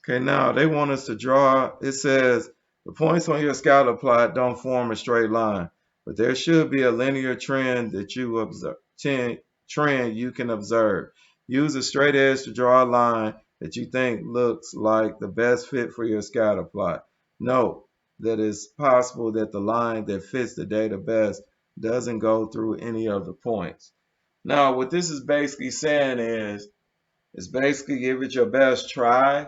Okay, now they want us to draw, it says, the points on your scatter plot don't form a straight line, but there should be a linear trend that you observe, trend you can observe. Use a straight edge to draw a line that you think looks like the best fit for your scatter plot. Note that it's possible that the line that fits the data best doesn't go through any of the points. Now, what this is basically saying is, it's basically give it your best try.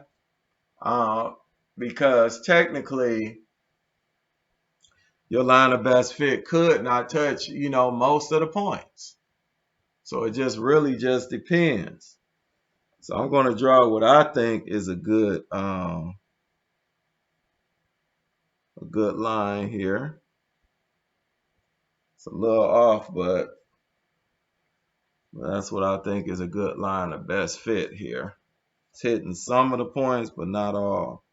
Because technically your line of best fit could not touch, most of the points. So it just really just depends. So I'm going to draw what I think is a good line here. It's a little off, but that's what I think is a good line of best fit here. It's hitting some of the points, but not all.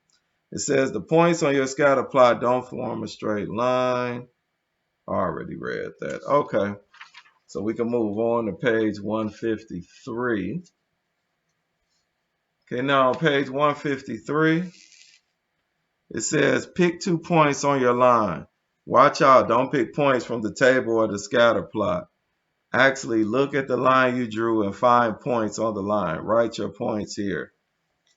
It says the points on your scatter plot don't form a straight line. I already read that. Okay. So we can move on to page 153. Okay, now on page 153, it says pick 2 points on your line. Watch out, don't pick points from the table or the scatter plot. Actually, look at the line you drew and find points on the line. Write your points here.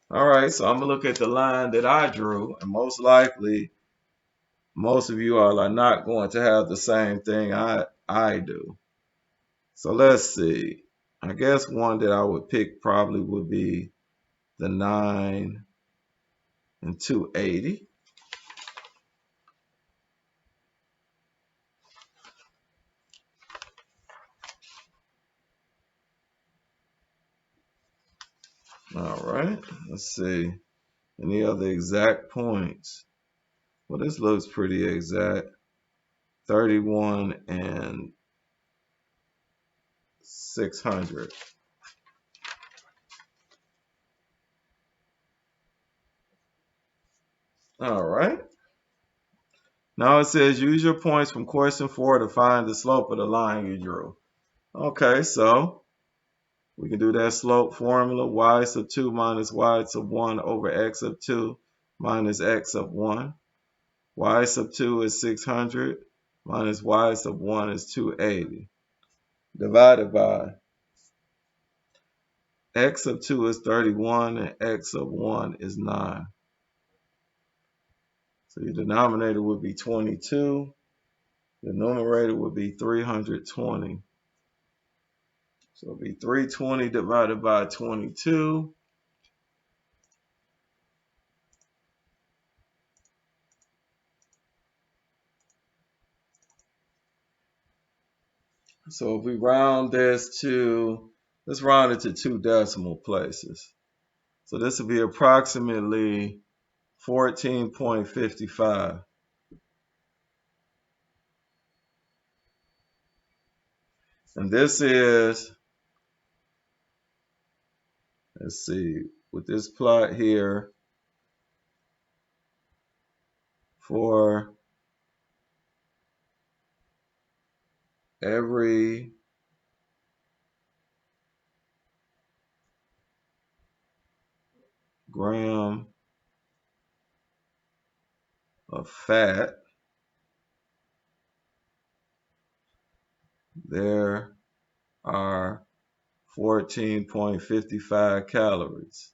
All right, so I'm going to look at the line that I drew, and most likely, most of you all are not going to have the same thing I do. So let's see. I guess one that I would pick probably would be the 9 and 280. All right, let's see. Any other exact points? Well, this looks pretty exact. 31 and 600. All right. Now it says use your points from question 4 to find the slope of the line you drew. Okay, so we can do that slope formula. Y sub 2 minus y sub 1 over x sub 2 minus x sub 1. Y sub 2 is 600 minus y sub 1 is 280. Divided by x sub 2 is 31 and x sub 1 is 9. So your denominator would be 22. The numerator would be 320. So it would be 320 divided by 22. So if we round this to, let's round it to 2 decimal places. So this would be approximately 14.55. And this is, let's see, with this plot here, for every gram of fat, there are 14.55 calories.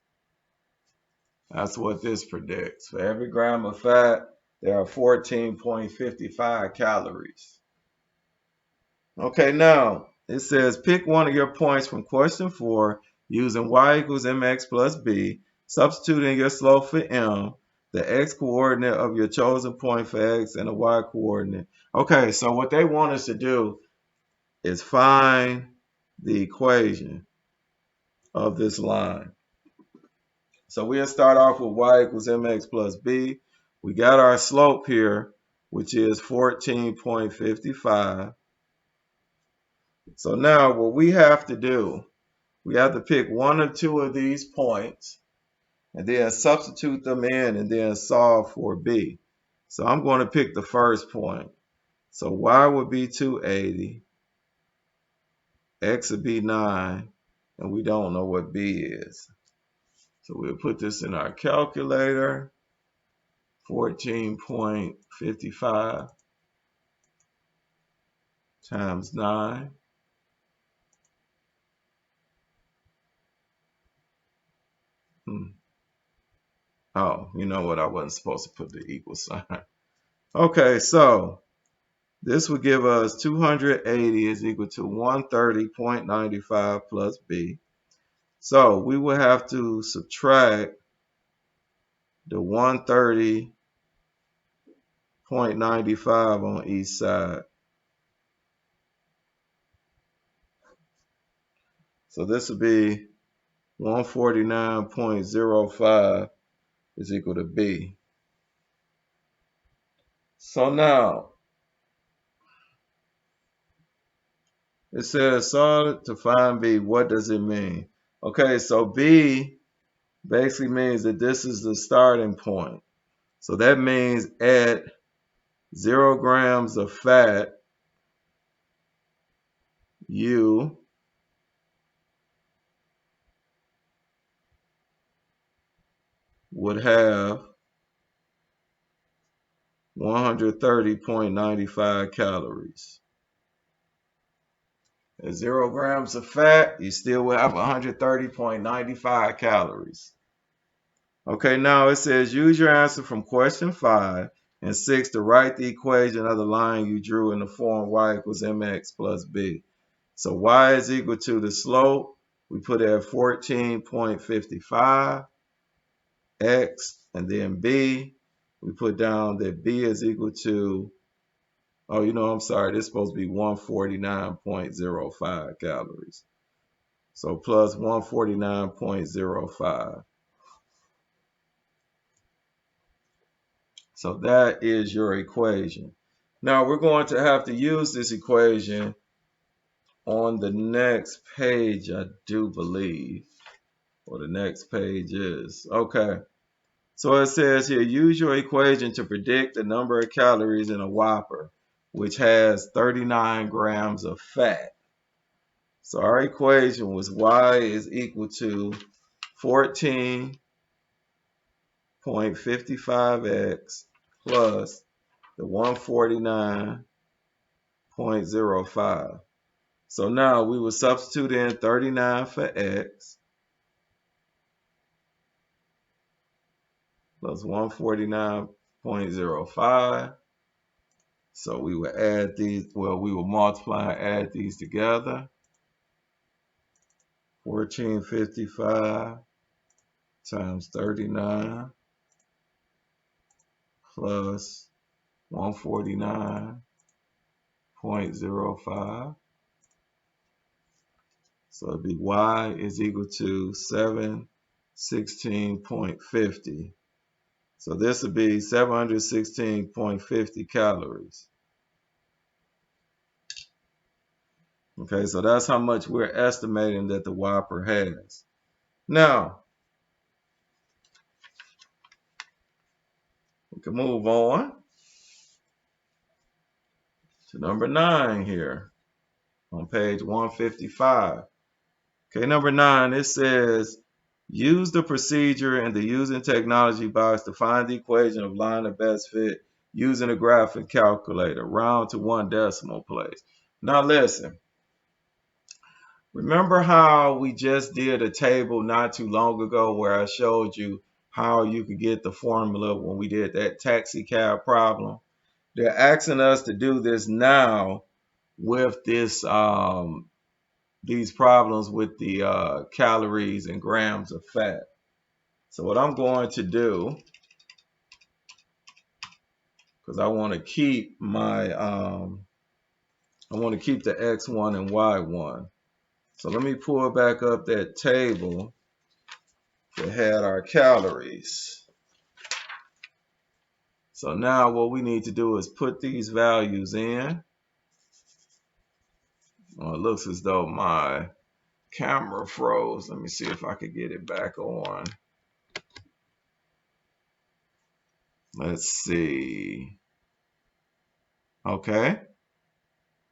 That's what this predicts. For every gram of fat, there are 14.55 calories. Okay, now it says pick one of your points from question 4 using y equals mx plus b. Substitute in your slope for m, the x coordinate of your chosen point for x, and the y coordinate. Okay, so what they want us to do is find the equation of this line. So we'll start off with y equals mx plus b. We got our slope here, which is 14.55. So now what we have to do, we have to pick one or two of these points and then substitute them in and then solve for b. So I'm going to pick the first point. So y would be 280, x would be 9, and we don't know what b is. So we'll put this in our calculator, 14.55 times 9. Oh, you know what? I wasn't supposed to put the equal sign. Okay, so this would give us 280 is equal to 130.95 plus b. So we would have to subtract the 130.95 on each side. So this would be 149.05 is equal to b. So now it says solid to find b. What does it mean? Okay, so b basically means that this is the starting point. So that means at 0 grams of fat, you would have 130.95 calories. At 0 grams of fat, you still will have 130.95 calories. Okay, now it says use your answer from question 5 and 6 to write the equation of the line you drew in the form y equals mx plus b. So y is equal to the slope. We put it at 14.55 x, and then b. We put down that b is equal to, oh, I'm sorry, this is supposed to be 149.05 calories. So plus 149.05. So that is your equation. Now we're going to have to use this equation on the next page, I do believe, or the next page is. Okay. So it says here, use your equation to predict the number of calories in a Whopper, which has 39 grams of fat. So our equation was y is equal to 14.55x plus the 149.05. So now we will substitute in 39 for x plus 149.05. So we will add these, we will multiply and add these together. 1455 times 39 plus 149.05. So it'd be y is equal to 716.50. So this would be 716.50 calories. Okay, so that's how much we're estimating that the Whopper has. Now, we can move on to number 9 here on page 155. Okay, number 9, it says, use the procedure in the using technology box to find the equation of line of best fit using a graphing calculator, round to 1 decimal place. Now listen. Remember how we just did a table not too long ago where I showed you how you could get the formula when we did that taxi cab problem? They're asking us to do this now with this these problems with the calories and grams of fat. So what I'm going to do, because I want to keep my I want to keep the X1 and Y1. So let me pull back up that table that had our calories. So now what we need to do is put these values in. Well, it looks as though my camera froze. Let me see if I could get it back on. Let's see. Okay.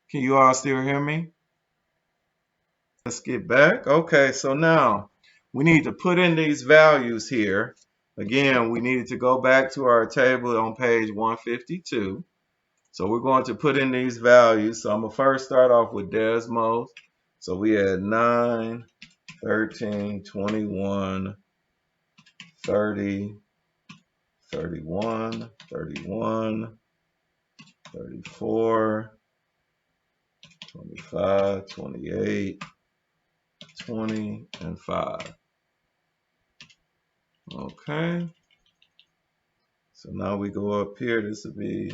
Can you all still hear me? Let's get back. Okay, so now we need to put in these values here. Again, we needed to go back to our table on page 152. So we're going to put in these values. So I'm going to first start off with Desmos. So we had 9, 13, 21, 30, 31, 31, 34, 25, 28, 20, and 5. Okay. So now we go up here. This will be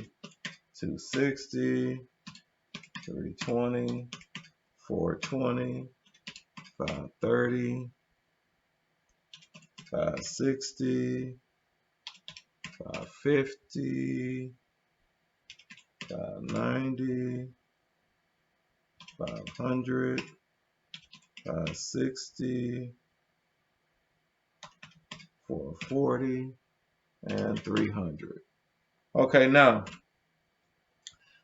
260, 320, 420, 530, 560, 550, 590, 500, 560, 440, and 300. Okay, now I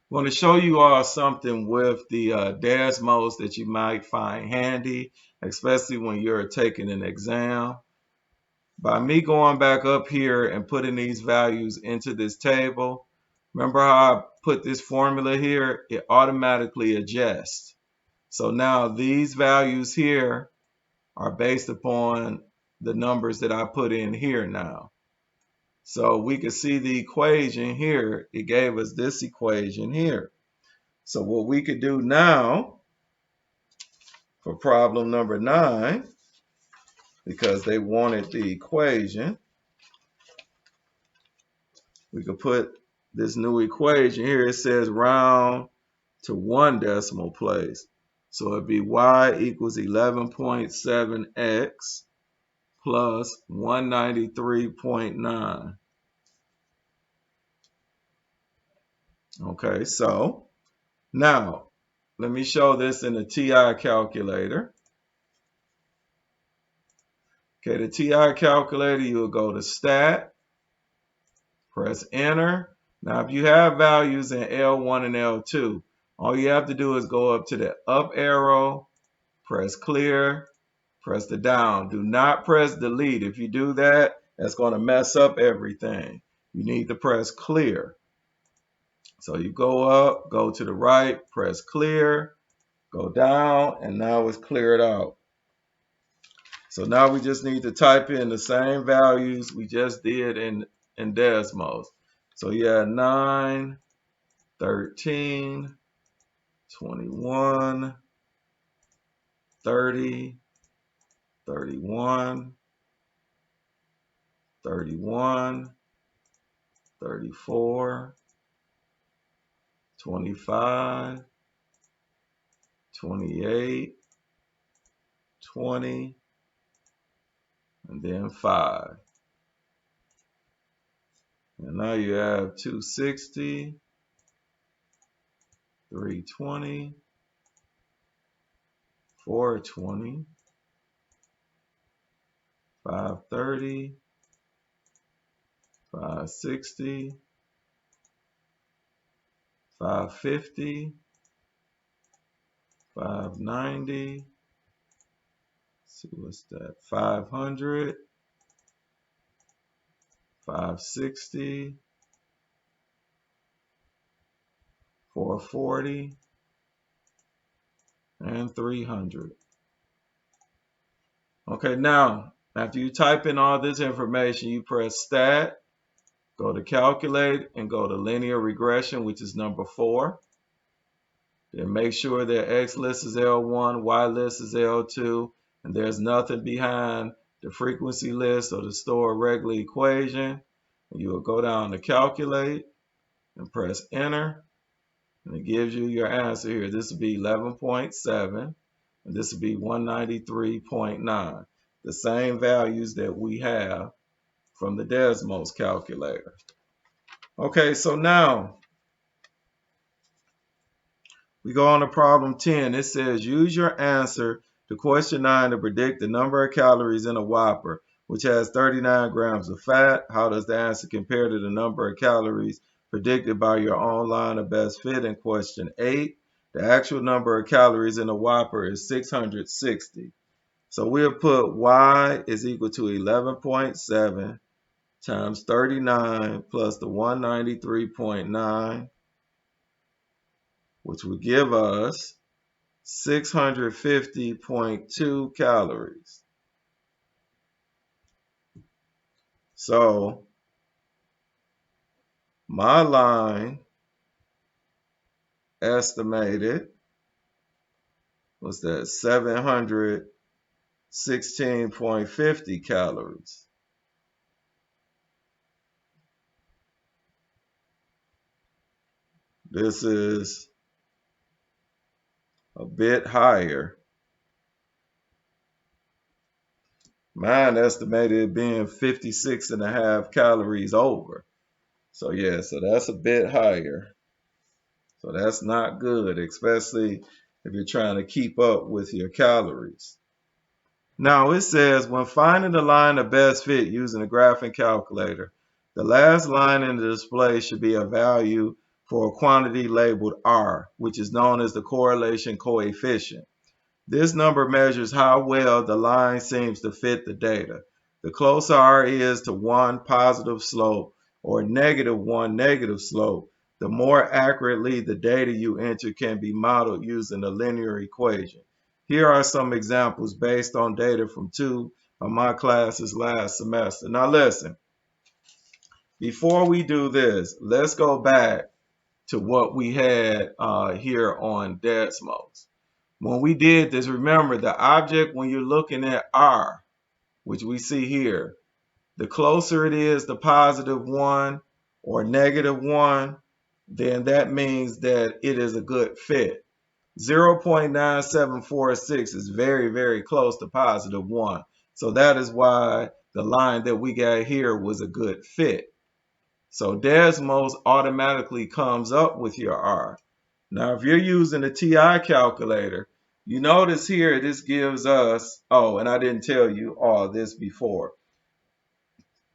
want to show you all something with the Desmos that you might find handy, especially when you're taking an exam. By me going back up here and putting these values into this table, remember how I put this formula here? It automatically adjusts. So now these values here are based upon the numbers that I put in here now. So we can see the equation here. It gave us this equation here. So what we could do now for problem number 9, because they wanted the equation, we could put this new equation here. It says round to 1 decimal place. So it'd be y equals 11.7x plus 193.9. Okay, so now let me show this in the TI calculator. Okay, the TI calculator, you will go to Stat, press Enter. Now, if you have values in L1 and L2, all you have to do is go up to the up arrow, press Clear, press the down. Do not press Delete. If you do that, that's going to mess up everything. You need to press Clear. So you go up, go to the right, press Clear, go down, and now it's cleared out. So now we just need to type in the same values we just did in Desmos. So yeah, 9, 13, 21, 30, 31, 31, 34, 25, 28, 20, and then 5. And now you have 260, 320, 420, 530, 560, 550, 590, see what's that, 500, 560, 440, and 300. Okay, now after you type in all this information, you press Stat, go to Calculate, and go to Linear Regression, which is number 4. Then make sure that X list is L1, Y list is L2, and there's nothing behind the frequency list or the store regular equation. And you will go down to Calculate and press Enter, and it gives you your answer here. This will be 11.7, and this will be 193.9, the same values that we have from the Desmos calculator. Okay, so now we go on to problem 10. It says use your answer to question 9 to predict the number of calories in a Whopper, which has 39 grams of fat. How does the answer compare to the number of calories predicted by your own line of best fit in question 8. The actual number of calories in a Whopper is 660. So we'll put y is equal to 11.7 times 39 plus the 193.9, which will give us 650.2 calories. So my line estimated was that 716.50 calories. This is a bit higher. Mine estimated being 56.5 calories over. So yeah, so that's a bit higher. So that's not good, especially if you're trying to keep up with your calories. Now it says when finding the line of best fit using a graphing calculator, the last line in the display should be a value for a quantity labeled R, which is known as the correlation coefficient. This number measures how well the line seems to fit the data. The closer R is to 1 positive slope or -1 negative slope, the more accurately the data you enter can be modeled using a linear equation. Here are some examples based on data from 2 of my classes last semester. Now listen, before we do this, let's go back to what we had here on Desmos. When we did this, remember the object when you're looking at R, which we see here, the closer it is to +1 or -1, then that means that it is a good fit. 0.9746 is very, very close to +1. So that is why the line that we got here was a good fit. So Desmos automatically comes up with your R. Now, if you're using a TI calculator, you notice here this gives us, oh, and I didn't tell you all this before.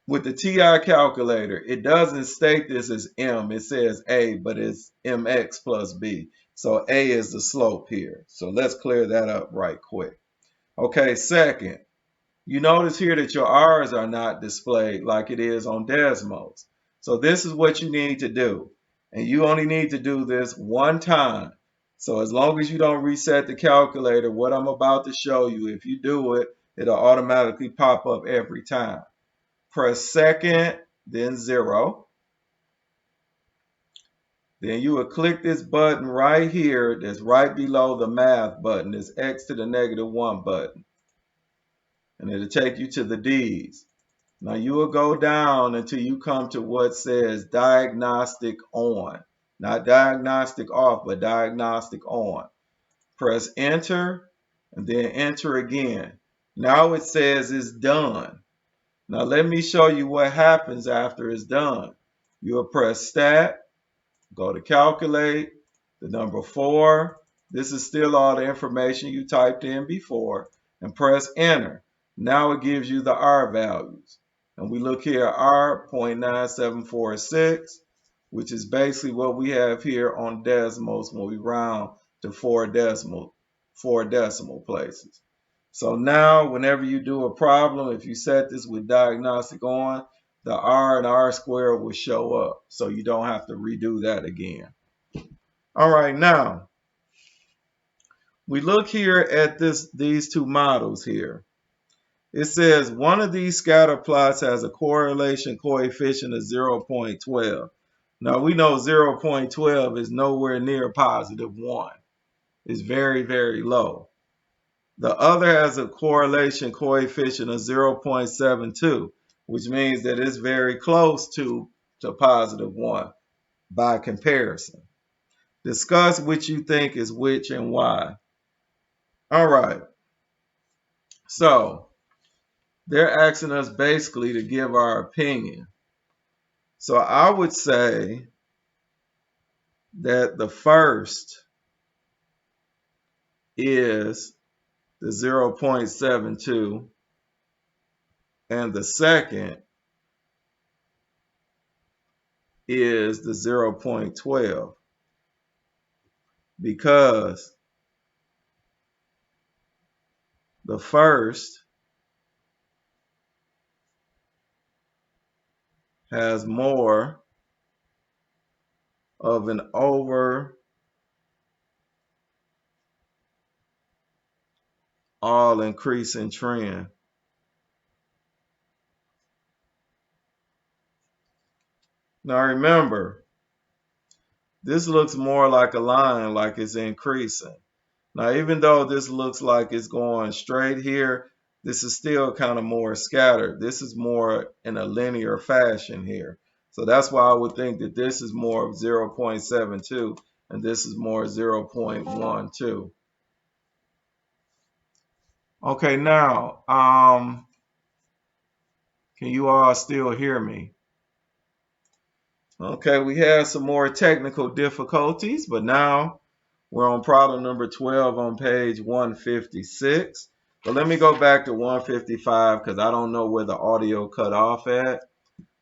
With the TI calculator, it doesn't state this as M. It says A, but it's MX plus B. So A is the slope here. So let's clear that up right quick. Okay, second, you notice here that your R's are not displayed like it is on Desmos. So this is what you need to do. And you only need to do this one time. So as long as you don't reset the calculator, what I'm about to show you, if you do it, it'll automatically pop up every time. Press second, then 0. Then you will click this button right here that's right below the math button, this X to the -1 button. And it'll take you to the D's. Now you will go down until you come to what says diagnostic on. Not diagnostic off, but diagnostic on. Press enter and then enter again. Now it says it's done. Now let me show you what happens after it's done. You'll press stat, go to calculate, the number 4. This is still all the information you typed in before, and press enter. Now it gives you the R values. And we look here, R.9746, which is basically what we have here on Desmos when we round to 4 decimal places. So now, whenever you do a problem, if you set this with diagnostic on, the R and R squared will show up. So you don't have to redo that again. All right, now, we look here at these two models here. It says one of these scatter plots has a correlation coefficient of 0.12. Now, we know 0.12 is nowhere near +1. It's very, very low. The other has a correlation coefficient of 0.72, which means that it's very close to +1 by comparison. Discuss which you think is which and why. All right. So they're asking us basically to give our opinion. So I would say that the first is the 0.72 and the second is the 0.12 because the first has more of an overall increasing trend. Now remember, this looks more like a line, like it's increasing. Now, even though this looks like it's going straight here, this is still kind of more scattered. This is more in a linear fashion here. So that's why I would think that this is more of 0.72 and this is more 0.12. Okay, now, can you all still hear me? Okay, we had some more technical difficulties, but now we're on problem number 12 on page 156. But let me go back to 155 because I don't know where the audio cut off at.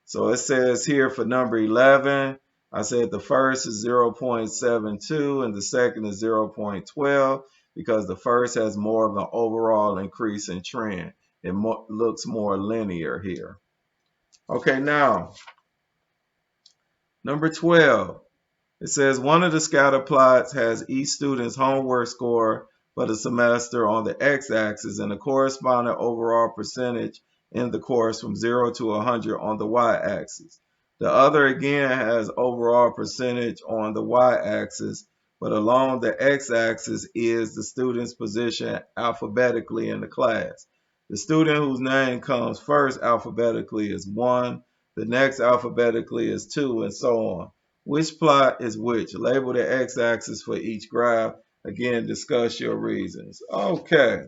So it says here for number 11, I said the first is 0.72 and the second is 0.12 because the first has more of an overall increase in trend. It looks more linear here. Okay, now, number 12. It says one of the scatter plots has each student's homework score for the semester on the x-axis and the corresponding overall percentage in the course from 0 to 100 on the y-axis. The other again has overall percentage on the y-axis, but along the x-axis is the student's position alphabetically in the class. The student whose name comes first alphabetically is 1, the next alphabetically is 2, and so on. Which plot is which? Label the x-axis for each graph. Again, discuss your reasons. Okay,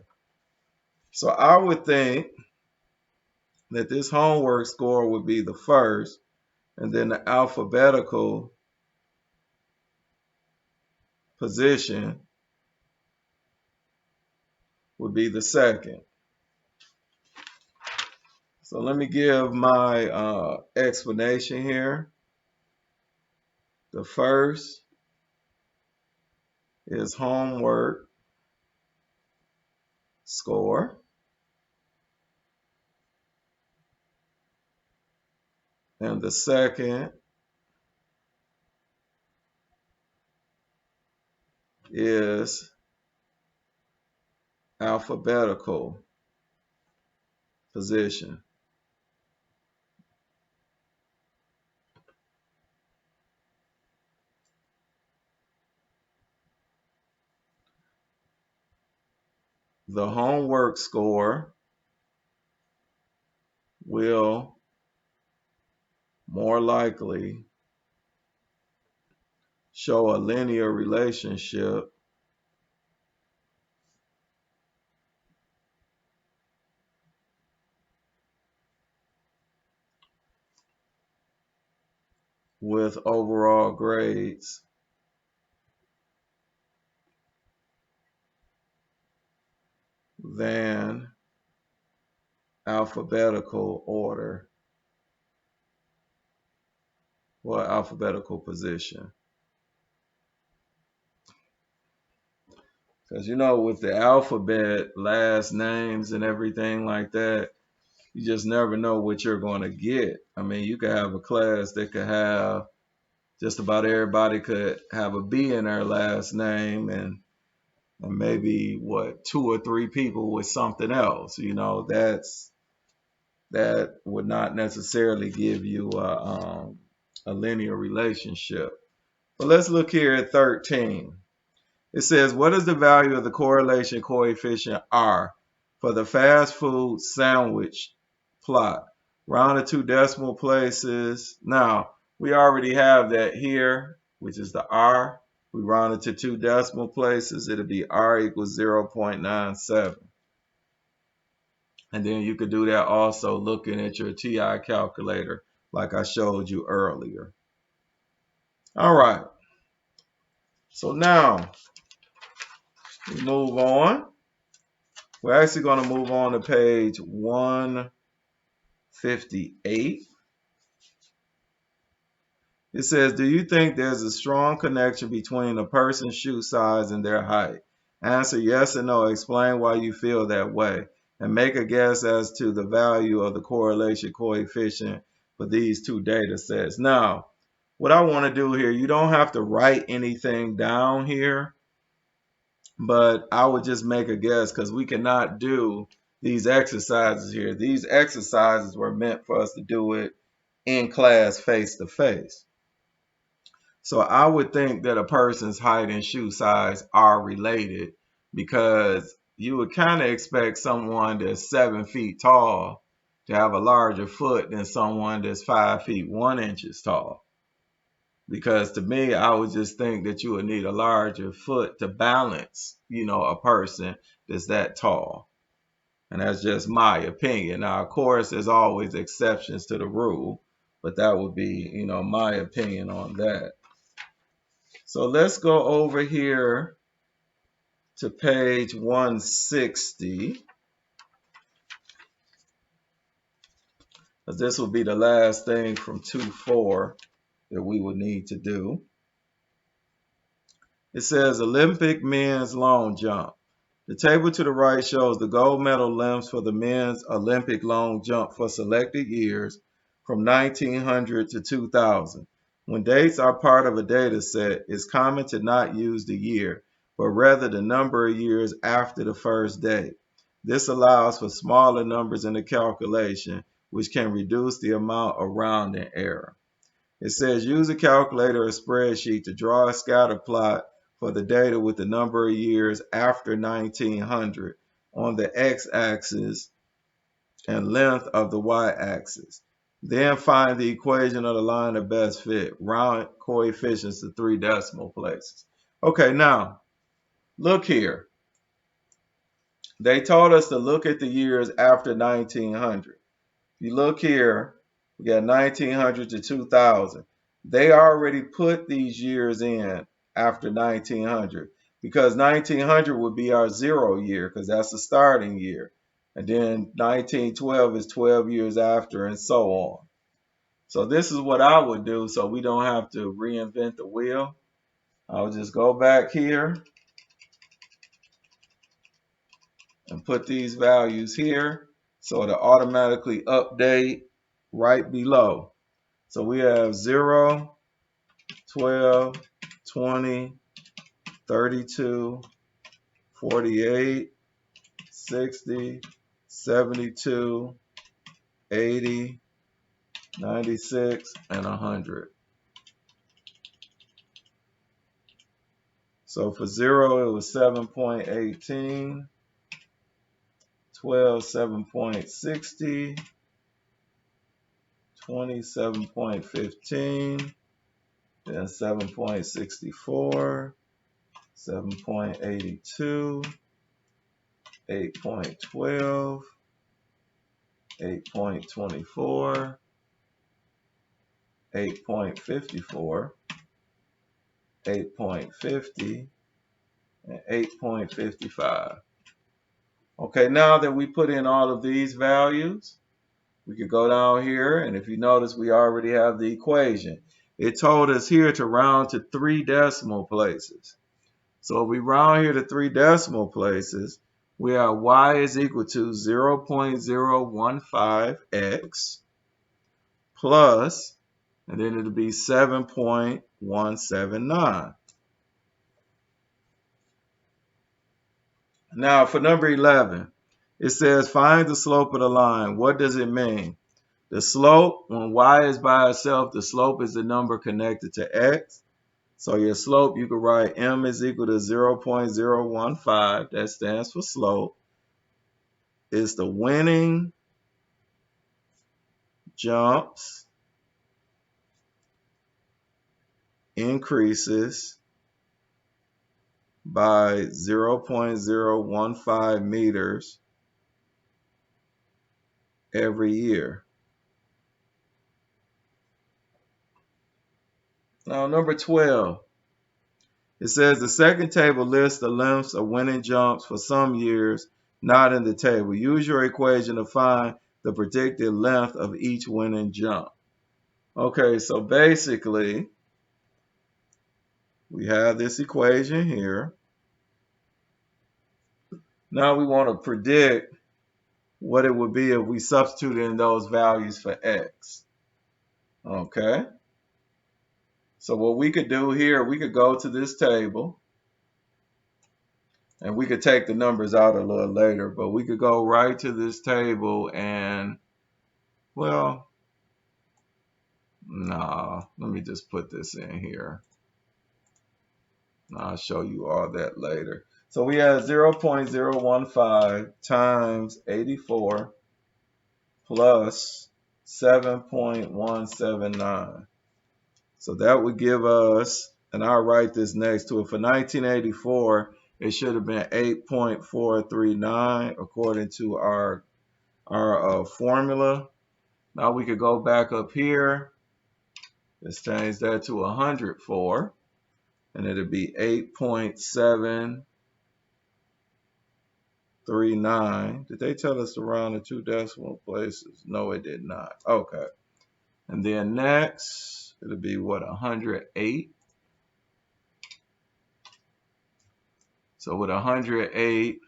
so I would think that this homework score would be the first, and then the alphabetical position would be the second. So let me give my explanation here. The first is homework score. And the second is alphabetical position. The homework score will more likely show a linear relationship with overall grades than alphabetical order or alphabetical position. Because, you know, with the alphabet, last names and everything like that, you just never know what you're going to get. I mean, you could have a class that could have just about everybody could have a B in their last name and maybe what 2 or 3 people with something else. You know, that would not necessarily give you a linear relationship. But let's look here at 13. It says, what is the value of the correlation coefficient R for the fast food sandwich plot? Rounded 2 decimal places. Now, we already have that here, which is the R. We round it to 2 decimal places. It'll be R equals 0.97. And then you could do that also looking at your TI calculator like I showed you earlier. All right. So now we move on. We're actually going to move on to page 158. It says, do you think there's a strong connection between a person's shoe size and their height? Answer yes or no. Explain why you feel that way. And make a guess as to the value of the correlation coefficient for these two data sets. Now, what I want to do here, you don't have to write anything down here, but I would just make a guess because we cannot do these exercises here. These exercises were meant for us to do it in class face to face. So I would think that a person's height and shoe size are related because you would kind of expect someone that's 7 feet tall to have a larger foot than someone that's 5 feet 1 inches tall. Because to me, I would just think that you would need a larger foot to balance, a person that's that tall. And that's just my opinion. Now, of course, there's always exceptions to the rule, but that would be, my opinion on that. So let's go over here to page 160, because this will be the last thing from 2-4 that we would need to do. It says Olympic men's long jump. The table to the right shows the gold medal lengths for the men's Olympic long jump for selected years from 1900 to 2000. When dates are part of a data set, it's common to not use the year, but rather the number of years after the first date. This allows for smaller numbers in the calculation, which can reduce the amount of rounding error. It says use a calculator or spreadsheet to draw a scatter plot for the data with the number of years after 1900 on the x-axis and length of the y-axis. Then find the equation of the line of best fit. Round coefficients to 3 decimal places. Okay, now, look here. They told us to look at the years after 1900. You look here, we got 1900 to 2000. They already put these years in after 1900 because 1900 would be our 0 year because that's the starting year. And then 1912 is 12 years after and so on. So this is what I would do so we don't have to reinvent the wheel. I'll just go back here and put these values here so it'll automatically update right below. So we have 0, 12, 20, 32, 48, 60, 72, 80, 96, and 100. So for 0, it was 7.18, 12, 7.60, 20, 7.15, then 7.64, 7.82, 8.12, 8.24, 8.54, 8.50, and 8.55. Okay, now that we put in all of these values, we could go down here, and if you notice, we already have the equation. It told us here to round to 3 decimal places. So if we round here to 3 decimal places, we have y is equal to 0.015x plus, and then it'll be 7.179. Now for number 11, it says find the slope of the line. What does it mean? The slope, when y is by itself, the slope is the number connected to x. So your slope, you could write m is equal to 0.015. That stands for slope. It's the winning jumps increases by 0.015 meters every year. Now, number 12, it says the second table lists the lengths of winning jumps for some years not in the table. Use your equation to find the predicted length of each winning jump. Okay, so basically, we have this equation here. Now we want to predict what it would be if we substitute in those values for x. Okay, so what we could do here, we could go to this table, and we could take the numbers out a little later, but we could go right to this table and, well, nah, let me just put this in here. I'll show you all that later. So we have 0.015 times 84 plus 7.179. So that would give us, and I'll write this next to it, for 1984, it should have been 8.439 according to our formula. Now we could go back up here. Let's change that to 104, and it'll be 8.739. Did they tell us to round the 2 decimal places? No, it did not. Okay. And then next, it'll be what, 108? So with 108,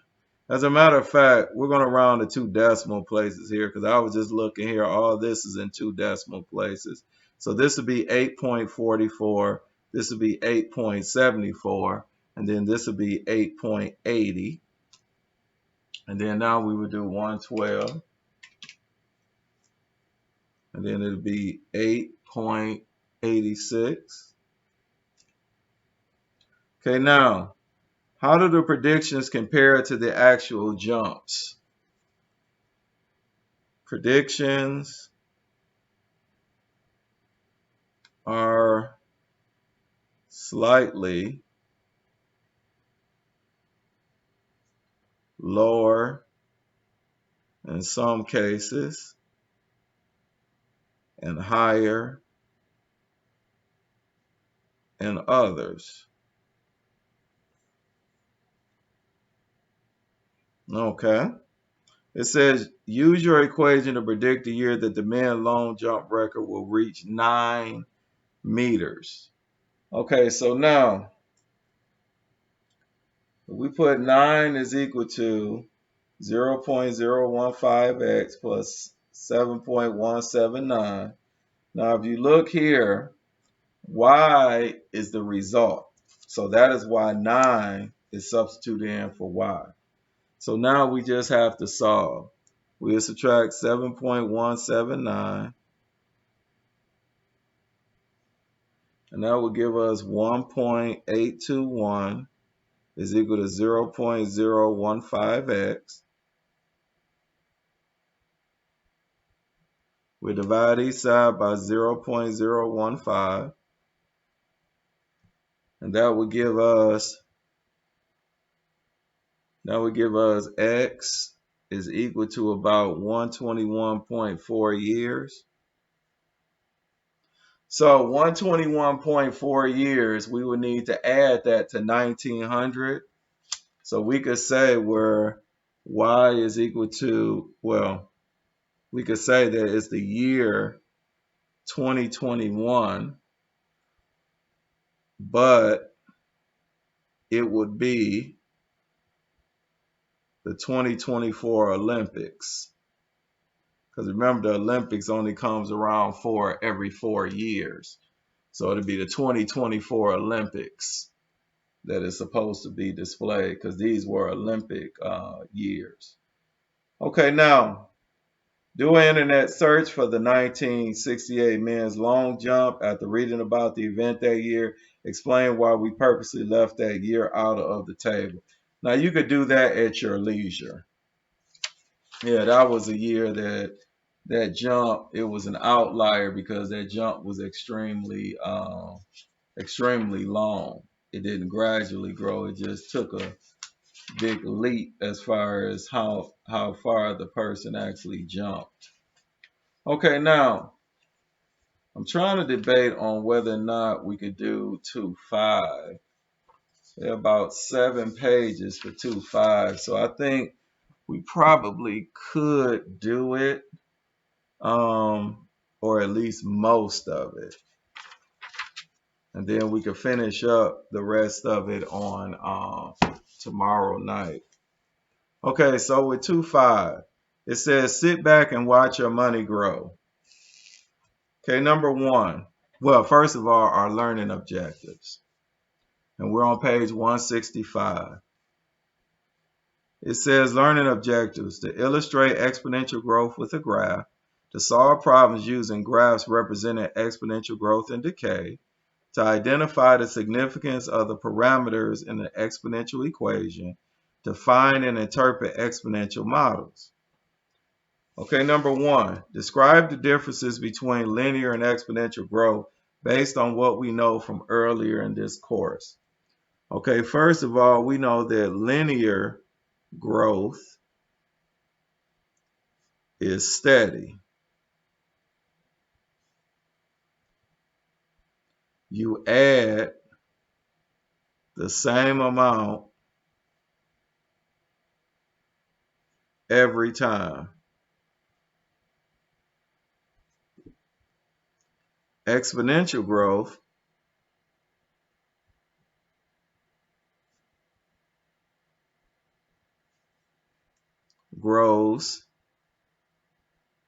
as a matter of fact, we're going to round the 2 decimal places here because I was just looking here. All this is in 2 decimal places. So this would be 8.44. This would be 8.74. And then this would be 8.80. And then now we would do 112. And then it'll be 8.86. Okay, now, how do the predictions compare to the actual jumps? Predictions are slightly lower in some cases and higher in others. Okay. It says, use your equation to predict the year that the men's long jump record will reach 9 meters. Okay, so now, we put 9 is equal to 0.015x plus 7.179. Now, if you look here, y is the result. So that is why 9 is substituted in for y. So now we just have to solve. We'll subtract 7.179. And that will give us 1.821 is equal to 0.015x. We divide each side by 0.015. And that would give us x is equal to about 121.4 years. So 121.4 years, we would need to add that to 1900. So we could say where y is equal to, well, we could say that it's the year 2021, but it would be the 2024 Olympics. Because remember, the Olympics only comes around every 4 years. So it'll be the 2024 Olympics that is supposed to be displayed, because these were Olympic years. Okay, now, do an internet search for the 1968 men's long jump. After reading about the event that year, explain why we purposely left that year out of the table. Now, you could do that at your leisure. Yeah, that was a year that jump, it was an outlier because that jump was extremely long. It didn't gradually grow. It just took a big leap as far as how far the person actually jumped. Okay, now I'm trying to debate on whether or not we could do 2.5. There are about 7 pages for 2.5, so I think we probably could do it. or at least most of it. And then we can finish up the rest of it on tomorrow night. Okay, so with 2.5, it says sit back and watch your money grow. Okay, number one. Well, first of all, our learning objectives. And we're on page 165. It says learning objectives to illustrate exponential growth with a graph, to solve problems using graphs representing exponential growth and decay, to identify the significance of the parameters in the exponential equation, to find and interpret exponential models. Okay, number one, describe the differences between linear and exponential growth based on what we know from earlier in this course. Okay, first of all, we know that linear growth is steady. You add the same amount every time. Exponential growth grows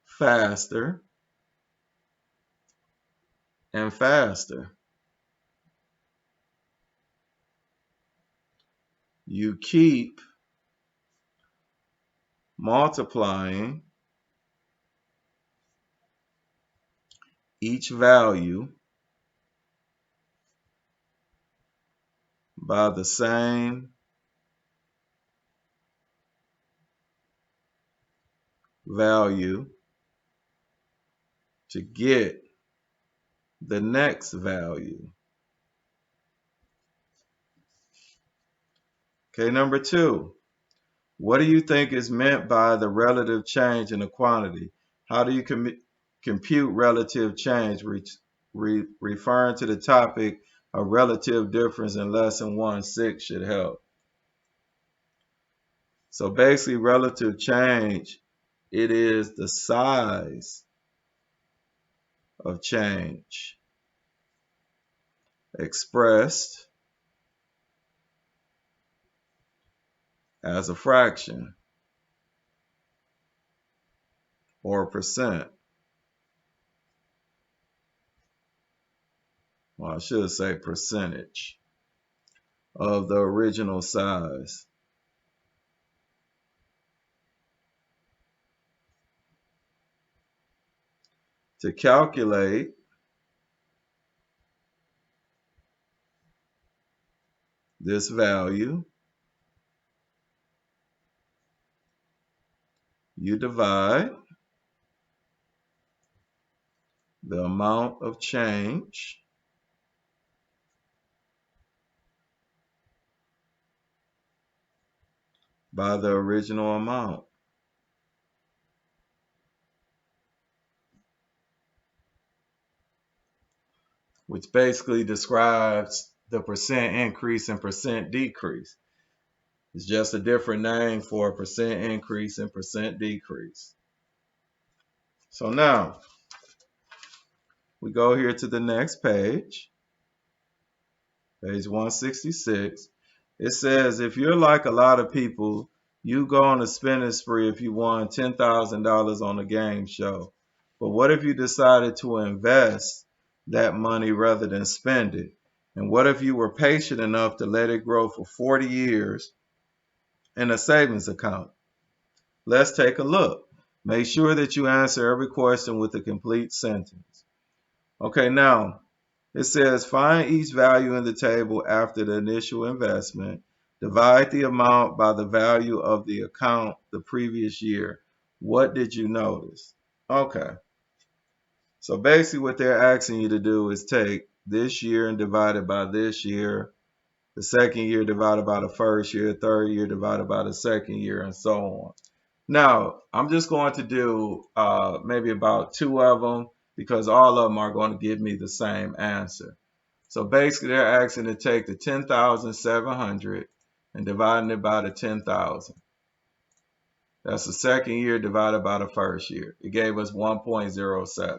faster and faster. You keep multiplying each value by the same value to get the next value. Okay, number two. What do you think is meant by the relative change in a quantity? How do you compute relative change, referring to the topic of relative difference in lesson 1-6 should help. So basically, relative change, it is the size of change expressed as a fraction or a percent. Well, I should say percentage of the original size. To calculate this value, you divide the amount of change by the original amount. Which basically describes the percent increase and percent decrease. It's just a different name for a percent increase and percent decrease. So now, we go here to the next page, page 166. It says, if you're like a lot of people, you go on a spending spree if you won $10,000 on a game show. But what if you decided to invest that money rather than spend it? And what if you were patient enough to let it grow for 40 years in a savings account? Let's take a look. Make sure that you answer every question with a complete sentence. Okay, now it says find each value in the table after the initial investment. Divide the amount by the value of the account the previous year. What did you notice? Okay. So basically what they're asking you to do is take this year and divide it by this year, the second year divided by the first year, third year divided by the second year, and so on. Now, I'm just going to do maybe about 2 of them because all of them are going to give me the same answer. So basically, they're asking to take the 10,700 and dividing it by the 10,000. That's the second year divided by the first year. It gave us 1.07.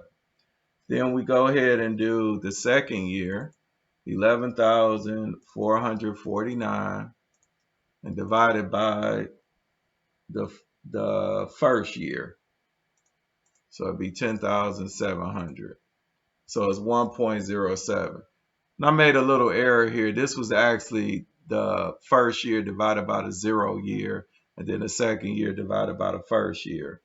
Then we go ahead and do the second year, 11,449, and divide it by the first year. So it'd be 10,700. So it's 1.07. And I made a little error here. This was actually the first year divided by the 0 year, and then the second year divided by the first year.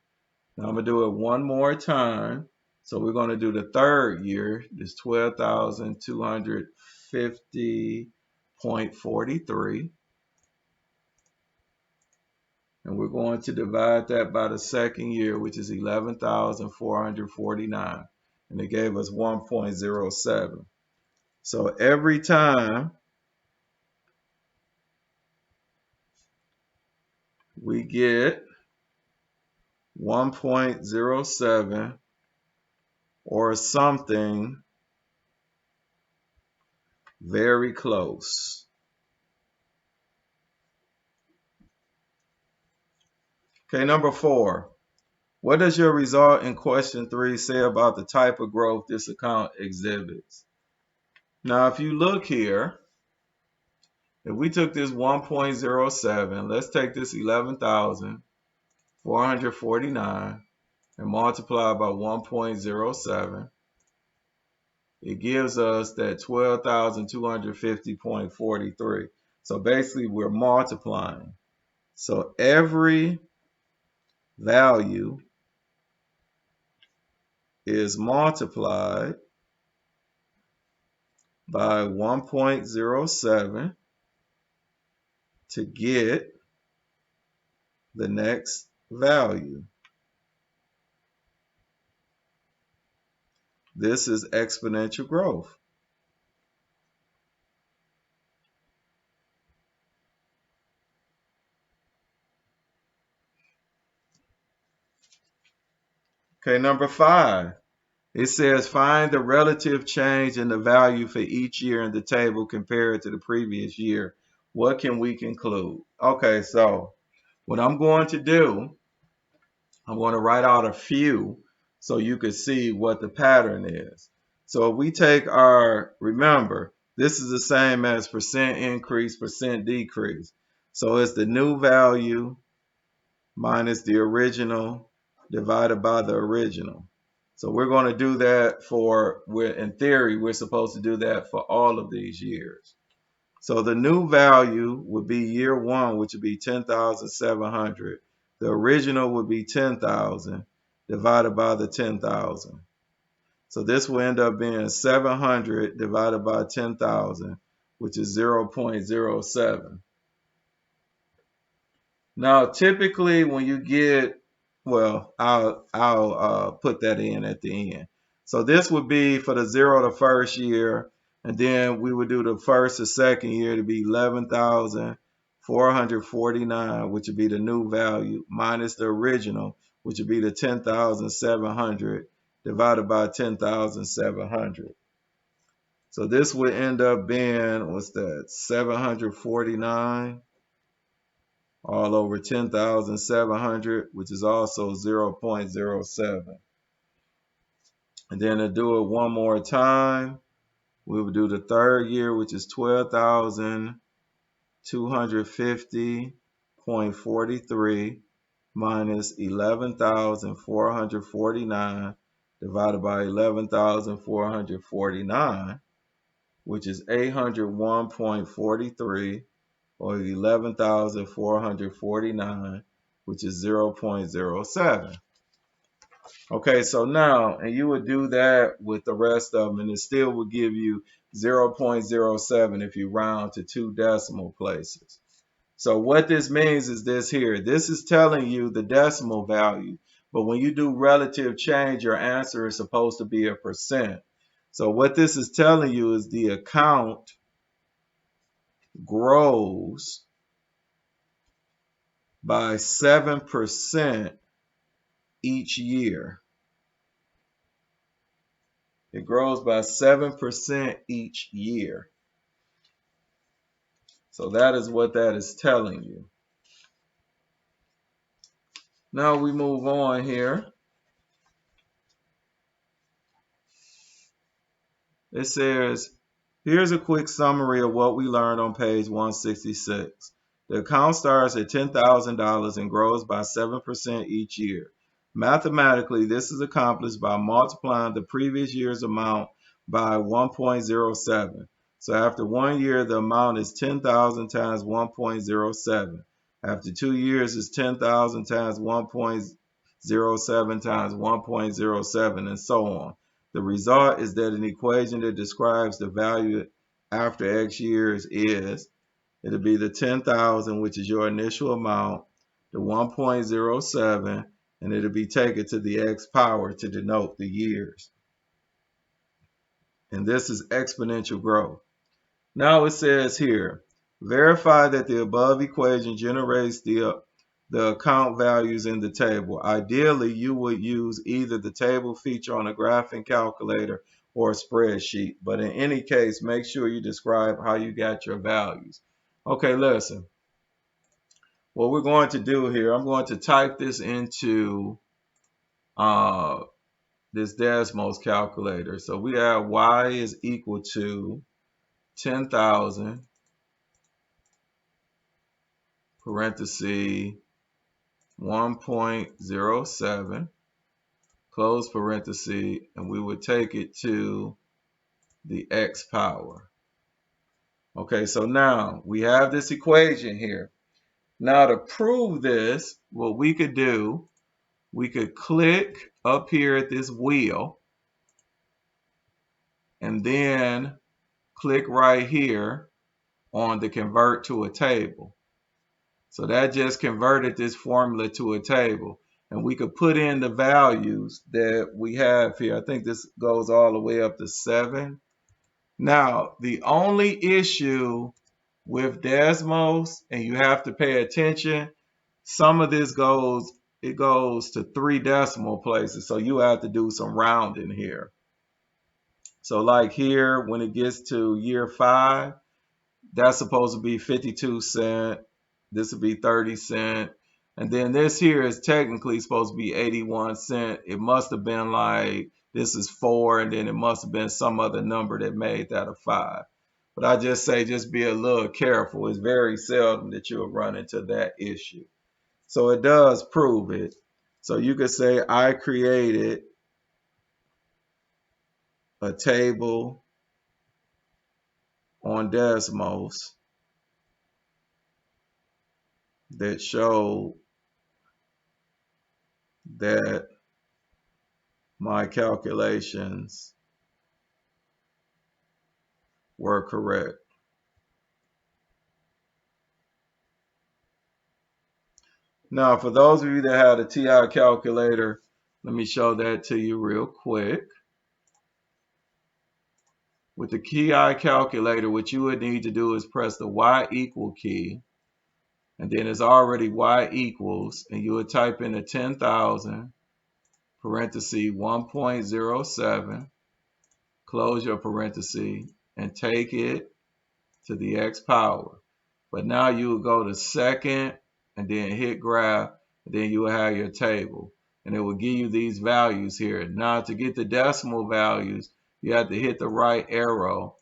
Now I'm going to do it one more time. So we're going to do the third year. It's 12,250.43. And we're going to divide that by the second year, which is 11,449. And it gave us 1.07. So every time we get 1.07 or something very close. Okay, number 4. What does your result in question 3 say about the type of growth this account exhibits? Now, if you look here, if we took this 1.07, let's take this 11,449 and multiply by 1.07. It gives us that 12,250.43. So basically, we're multiplying. So every value is multiplied by 1.07 to get the next value. This is exponential growth. Okay, number 5. It says find the relative change in the value for each year in the table compared to the previous year. What can we conclude? Okay, so what I'm going to do, I'm going to write out a few so you can see what the pattern is. So if we take our, remember, this is the same as percent increase, percent decrease. So it's the new value minus the original divided by the original. So we're going to do that in theory, we're supposed to do that for all of these years. So the new value would be year 1, which would be 10,700. The original would be 10,000 divided by the 10,000. So this will end up being 700 divided by 10,000, which is 0.07. Now, typically when you get, well, I'll put that in at the end. So this would be for the 0 the first year, and then we would do the first or second year to be 11,449, which would be the new value, minus the original, which would be the 10,700 divided by 10,700. So this would end up being, what's that, 749 all over 10,700, which is also 0.07. And then to do it one more time, we will do the third year, which is 12,250.43 minus 11,449 divided by 11,449, which is 801.43. or 11,449, which is 0.07. Okay, so now, and you would do that with the rest of them, and it still would give you 0.07 if you round to 2 decimal places. So what this means is this here. This is telling you the decimal value, but when you do relative change, your answer is supposed to be a percent. So what this is telling you is the account grows by 7% each year. It grows by 7% each year. So that is what that is telling you. Now we move on here. It says, here's a quick summary of what we learned on page 166. The account starts at $10,000 and grows by 7% each year. Mathematically, this is accomplished by multiplying the previous year's amount by 1.07. So after 1 year, the amount is 10,000 times 1.07. After 2 years, it's 10,000 times 1.07 times 1.07, and so on. The result is that an equation that describes the value after X years is, it'll be the 10,000, which is your initial amount, the 1.07, and it'll be taken to the X power to denote the years. And this is exponential growth. Now it says here, verify that the above equation generates the account values in the table. Ideally, you would use either the table feature on a graphing calculator or a spreadsheet. But in any case, make sure you describe how you got your values. Okay, listen. What we're going to do here, I'm going to type this into this Desmos calculator. So we have y is equal to 10,000 parenthesis 1.07 close parenthesis, and we would take it to the X power. Okay, so now we have this equation here. Now to prove this, what we could do, we could click up here at this wheel and then click right here on the convert to a table. So that just converted this formula to a table. And we could put in the values that we have here. I think this goes all the way up to 7. Now, the only issue with Desmos, and you have to pay attention, some of this goes to 3 decimal places. So you have to do some rounding here. So like here, when it gets to year 5, that's supposed to be 52 cents. This would be 30 cents. And then this here is technically supposed to be 81 cents. It must have been like, this is 4, and then it must have been some other number that made that a 5. But I just say, just be a little careful. It's very seldom that you'll run into that issue. So it does prove it. So you could say, I created a table on Desmos that showed that my calculations were correct. Now, for those of you that have a TI calculator, let me show that to you real quick. With the TI calculator, what you would need to do is press the Y equal key, and then it's already Y equals, and you would type in the 10,000 parenthesis 1.07, close your parenthesis, and take it to the X power. But now you would go to second and then hit graph, and then you will have your table. And it will give you these values here. Now to get the decimal values, you have to hit the right arrow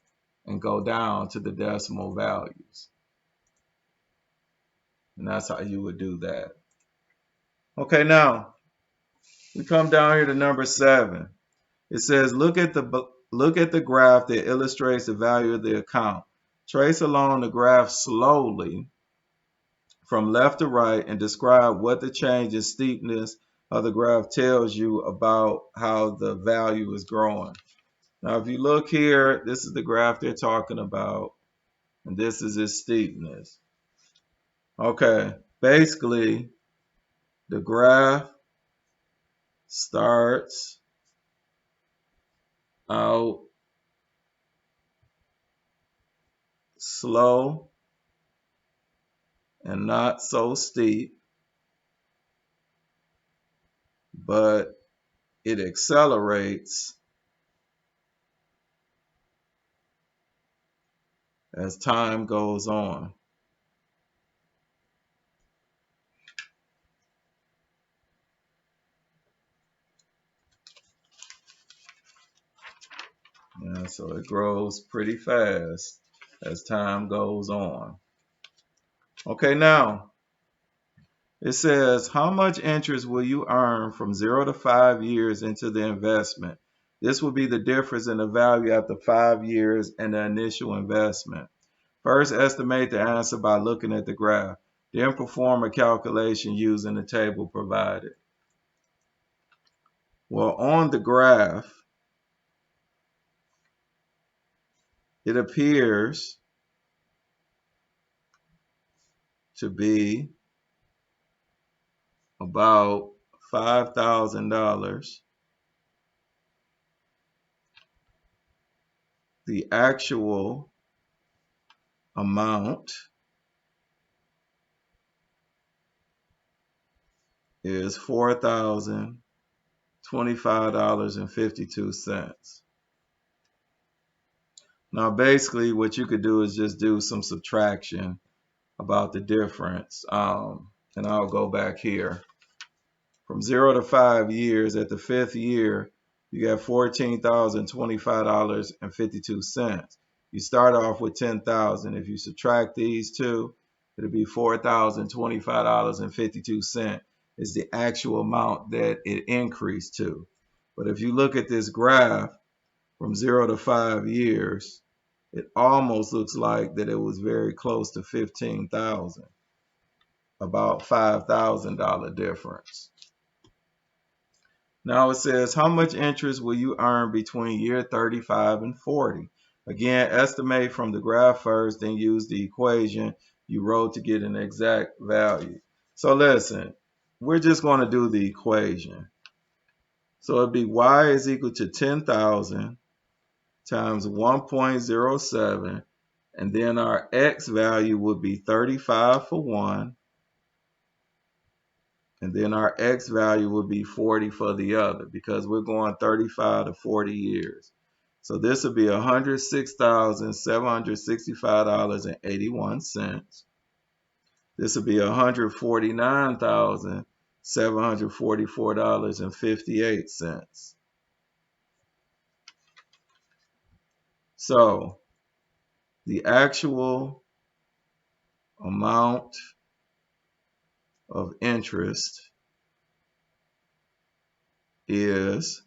and go down to the decimal values. And that's how you would do that. Okay, now we come down here to number 7. It says, look at the graph that illustrates the value of the account. Trace along the graph slowly from left to right and describe what the change in steepness of the graph tells you about how the value is growing. Now, if you look here, this is the graph they're talking about, and this is its steepness. Okay, basically, the graph starts out slow and not so steep, but it accelerates as time goes on. Yeah, so it grows pretty fast as time goes on. Okay, now it says, how much interest will you earn from 0 to 5 years into the investment? This will be the difference in the value after 5 years and the initial investment. First, estimate the answer by looking at the graph. Then perform a calculation using the table provided. Well, on the graph, it appears to be about $5,000. The actual amount is $4,025.52. Now, basically, what you could do is just do some subtraction about the difference. And I'll go back here. From 0 to 5 years, at the 5th year, you got $14,025.52. You start off with $10,000. If you subtract these two, it'll be $4,025.52 is the actual amount that it increased to. But if you look at this graph from 0 to 5 years, it almost looks like that it was very close to $15,000, about $5,000 difference. Now it says, how much interest will you earn between year 35 and 40? Again, estimate from the graph first, then use the equation you wrote to get an exact value. So listen, we're just going to do the equation. So it'd be y is equal to 10,000 times 1.07, and then our x value would be 35 for one, and then our x value would be 40 for the other, because we're going 35 to 40 years. So this would be $106,765.81. This would be $149,744.58. So the actual amount of interest is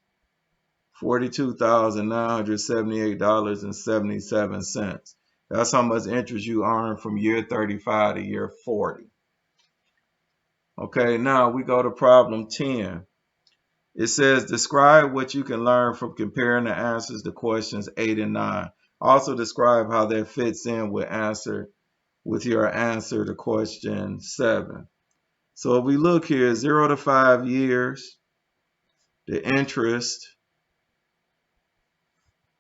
$42,978.77. That's how much interest you earn from year 35 to year 40. Okay, now we go to problem 10. It says, describe what you can learn from comparing the answers to questions 8 and 9. Also describe how that fits in with your answer to question 7. So if we look here, 0 to 5 years, the interest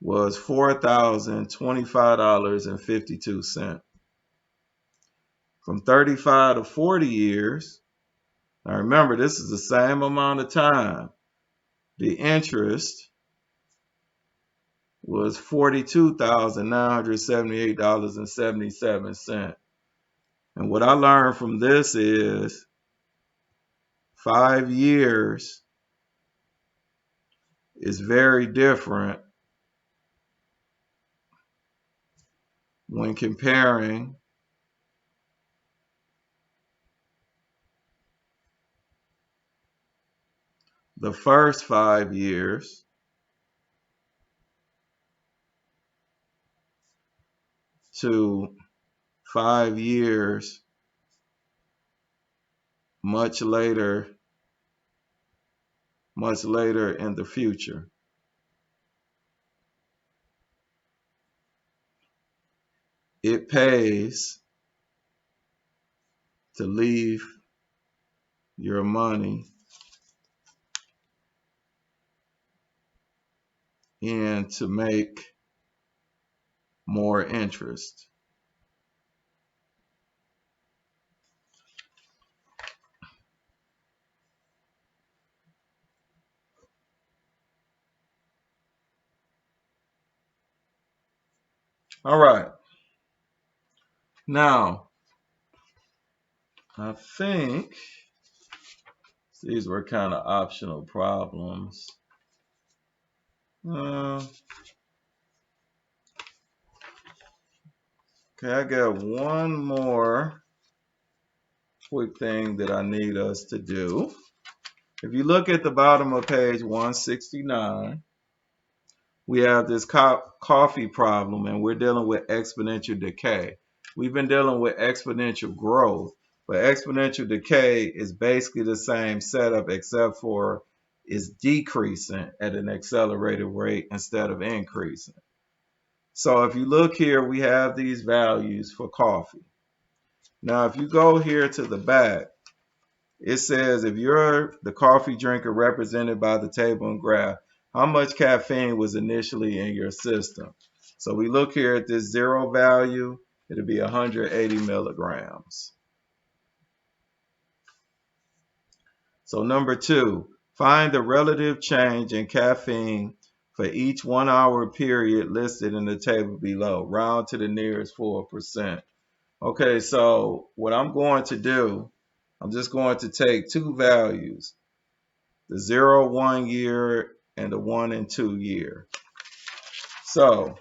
was $4,025.52. From 35 to 40 years, now remember, this is the same amount of time. The interest was $42,978.77. And what I learned from this is 5 years is very different when comparing the first 5 years to 5 years much later in the future. It pays to leave your money and to make more interest. All right. Now, I think these were kind of optional problems. Okay, I got one more quick thing that I need us to do. If you look at the bottom of page 169, we have this coffee problem, and we're dealing with exponential decay. We've been dealing with exponential growth, but exponential decay is basically the same setup except for it's decreasing at an accelerated rate instead of increasing. So if you look here, we have these values for coffee. Now, if you go here to the back, it says if you're the coffee drinker represented by the table and graph, how much caffeine was initially in your system? So we look here at this zero value, it'll be 180 milligrams. So number 2, find the relative change in caffeine for each 1 hour period listed in the table below. Round to the nearest 4%. Okay, so what I'm going to do, I'm just going to take two values, the 0, 1 year and the 1 and 2 year. So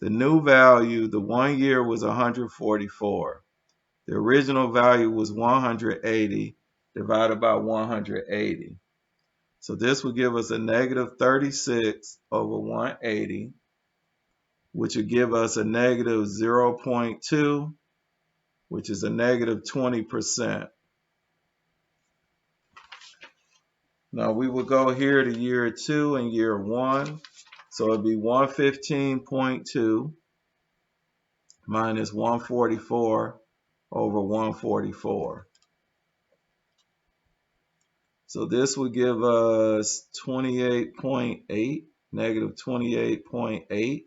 the new value, the 1 year was 144. The original value was 180 divided by 180. So this would give us a negative 36 over 180, which would give us a negative 0.2, which is a negative 20%. Now we will go here to year 2 and year 1. So it'd be 115.2 minus 144 over 144. So this would give us 28.8, negative 28.8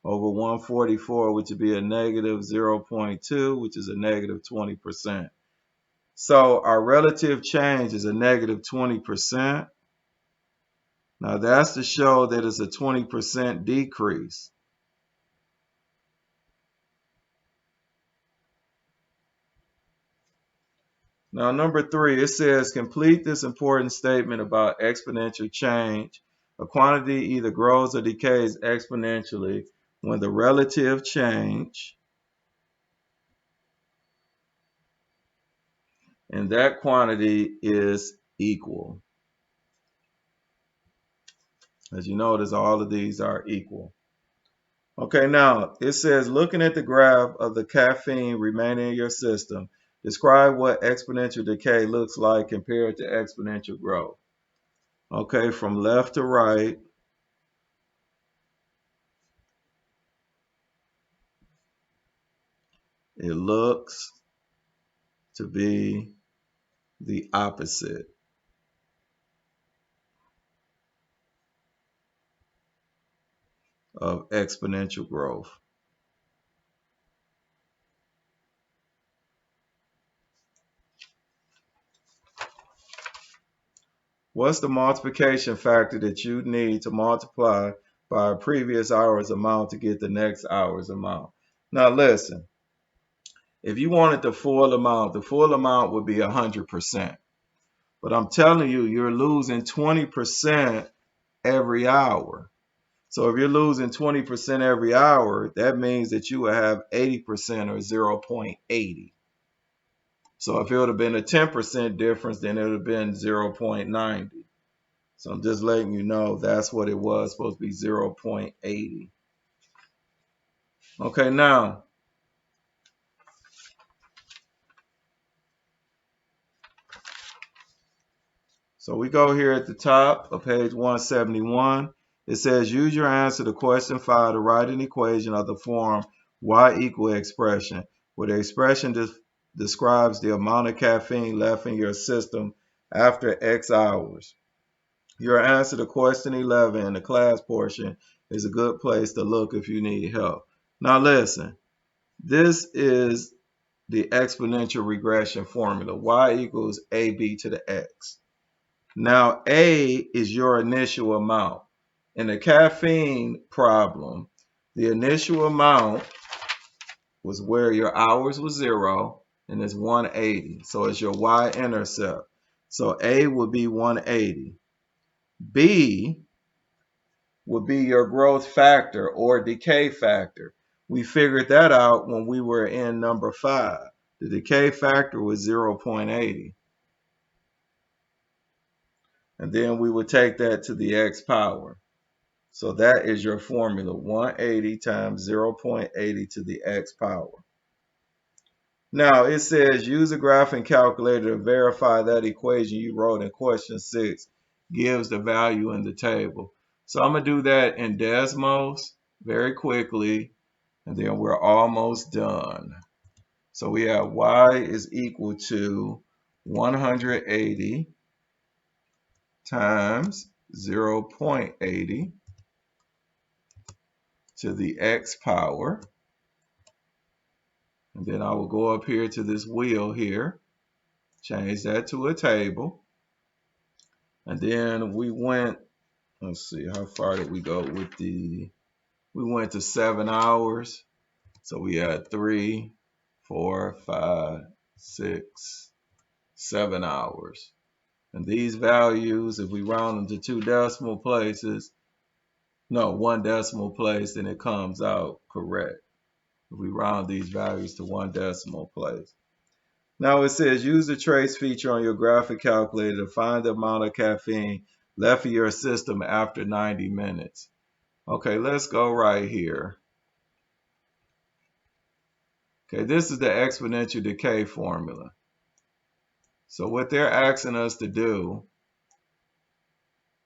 over 144, which would be a negative 0.2, which is a negative 20%. So our relative change is a negative 20%. Now that's to show that it's a 20% decrease. Now number 3, it says complete this important statement about exponential change. A quantity either grows or decays exponentially when the relative change in that quantity is equal. As you notice, all of these are equal. Okay, now it says looking at the graph of the caffeine remaining in your system, describe what exponential decay looks like compared to exponential growth. Okay, from left to right, it looks to be the opposite of exponential growth. What's the multiplication factor that you need to multiply by a previous hour's amount to get the next hour's amount? Now listen, if you wanted the full amount would be 100%. But I'm telling you, you're losing 20% every hour. So if you're losing 20% every hour, that means that you will have 80% or 0.80. So if it would have been a 10% difference, then it would have been 0.90. So I'm just letting you know that's what it was, supposed to be 0.80. Okay, now, so we go here at the top of page 171. It says use your answer to question 5 to write an equation of the form y equal expression, where the expression describes the amount of caffeine left in your system after X hours. Your answer to question 11 in the class portion is a good place to look if you need help. Now listen, this is the exponential regression formula. Y equals AB to the X. Now A is your initial amount. In the caffeine problem, the initial amount was where your hours was 0 and it's 180. So it's your y-intercept. So A would be 180. B would be your growth factor or decay factor. We figured that out when we were in number 5. The decay factor was 0.80. And then we would take that to the x power. So that is your formula, 180 times 0.80 to the x power. Now it says use a graphing calculator to verify that equation you wrote in question 6 gives the value in the table. So I'm going to do that in Desmos very quickly, and then we're almost done. So we have y is equal to 180 times 0.80 to the x power. And then I will go up here to this wheel here, change that to a table. And then we went, let's see, how far did we go with we went to 7 hours. So we had 3, 4, 5, 6, 7 hours. And these values, if we round them to 2 decimal places, no, 1 decimal place, then it comes out correct. If we round these values to 1 decimal place. Now it says use the trace feature on your graphic calculator to find the amount of caffeine left in your system after 90 minutes. Okay, let's go right here. Okay, this is the exponential decay formula. So what they're asking us to do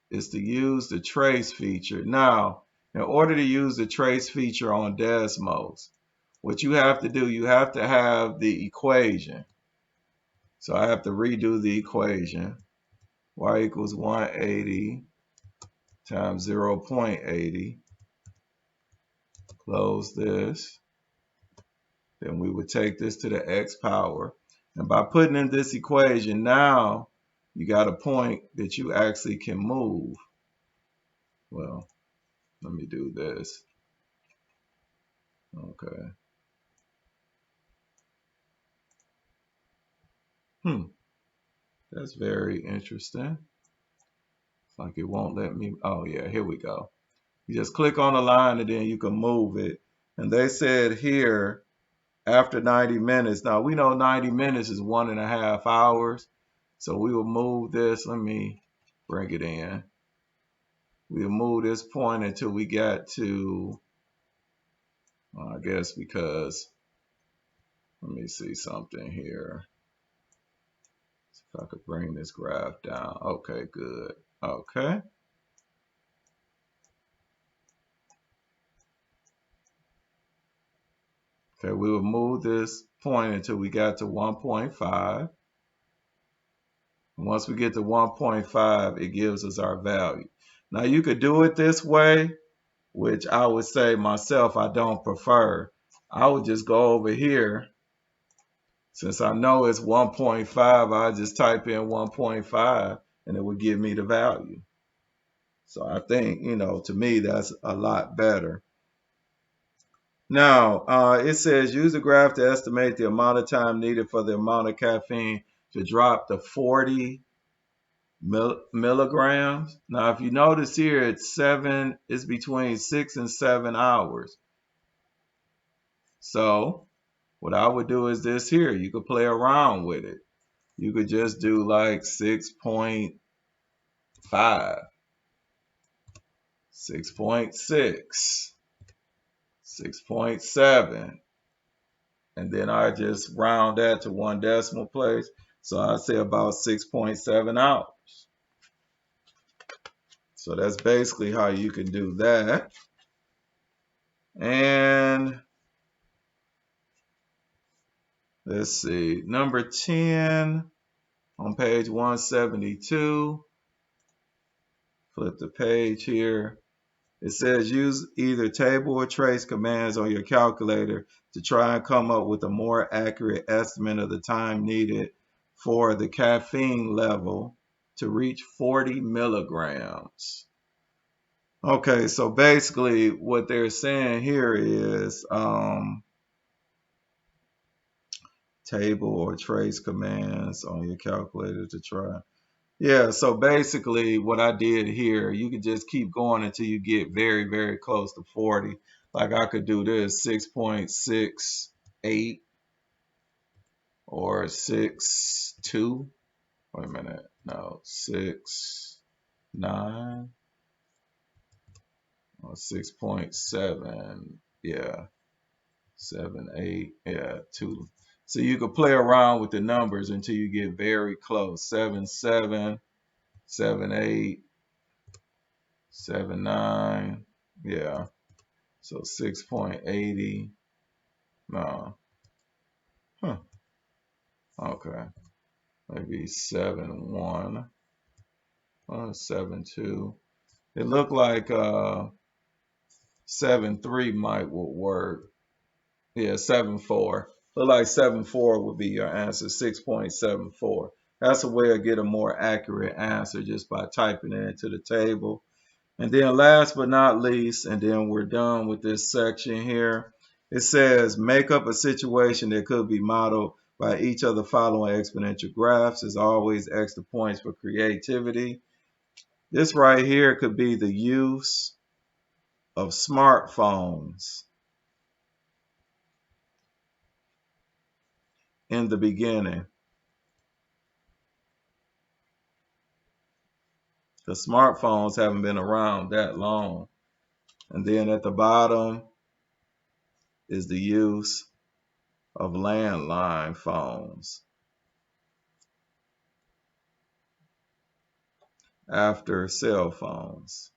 is to use the trace feature. Now, in order to use the trace feature on Desmos, what you have to do, you have to have the equation. So I have to redo the equation. Y equals 180 times 0.80. Close this. Then we would take this to the x power. And by putting in this equation, now you got a point that you actually can move. Well, let me do this. Okay. That's very interesting. It's like it won't let me. Oh yeah, here we go. You just click on the line and then you can move it. And they said here, after 90 minutes, now we know 90 minutes is 1.5 hours. So we will move this. Let me bring it in. We'll move this point until we get to, I guess because, let me see something here. See if I could bring this graph down. Okay, good. Okay. Okay, we will move this point until we got to 1.5. Once we get to 1.5, it gives us our value. Now you could do it this way, which I would say myself I don't prefer. I would just go over here. Since I know it's 1.5, I just type in 1.5 and it would give me the value. So I think, to me, that's a lot better. Now, it says use a graph to estimate the amount of time needed for the amount of caffeine to drop to 40 milligrams. Now, if you notice here, it's between 6 and 7 hours. So what I would do is this here. You could play around with it. You could just do like 6.5, 6.6, 6.7. And then I just round that to 1 decimal place. So I'd say about 6.7 hours. So that's basically how you can do that. And let's see, number 10 on page 172. Flip the page here. It says use either table or trace commands on your calculator to try and come up with a more accurate estimate of the time needed for the caffeine level to reach 40 milligrams. Okay, so basically what they're saying here is table or trace commands on your calculator to try. Yeah, so basically what I did here, you could just keep going until you get very, very close to 40. Like I could do this 6.68 or 6.2. Wait a minute. No, 6.9 or 6.7. Yeah, 7.8. Yeah, 2. So you could play around with the numbers until you get very close. 7.7, 7.8. 7.9, yeah. So 6.80. No. Huh. Okay. Maybe 7.1. 7.2. It looked like 7.3 might would work. Yeah, 7.4. Look like 7.4 would be your answer. 6.74. That's a way to get a more accurate answer just by typing it into the table. And then last but not least, and then we're done with this section here, it says make up a situation that could be modeled by each of the following exponential graphs. As always, extra points for creativity. This right here could be the use of smartphones in the beginning. The smartphones haven't been around that long. And then at the bottom is the use of landline phones after cell phones.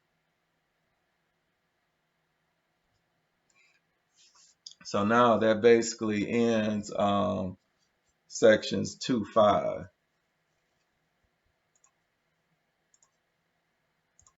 So now that basically ends sections 2-5.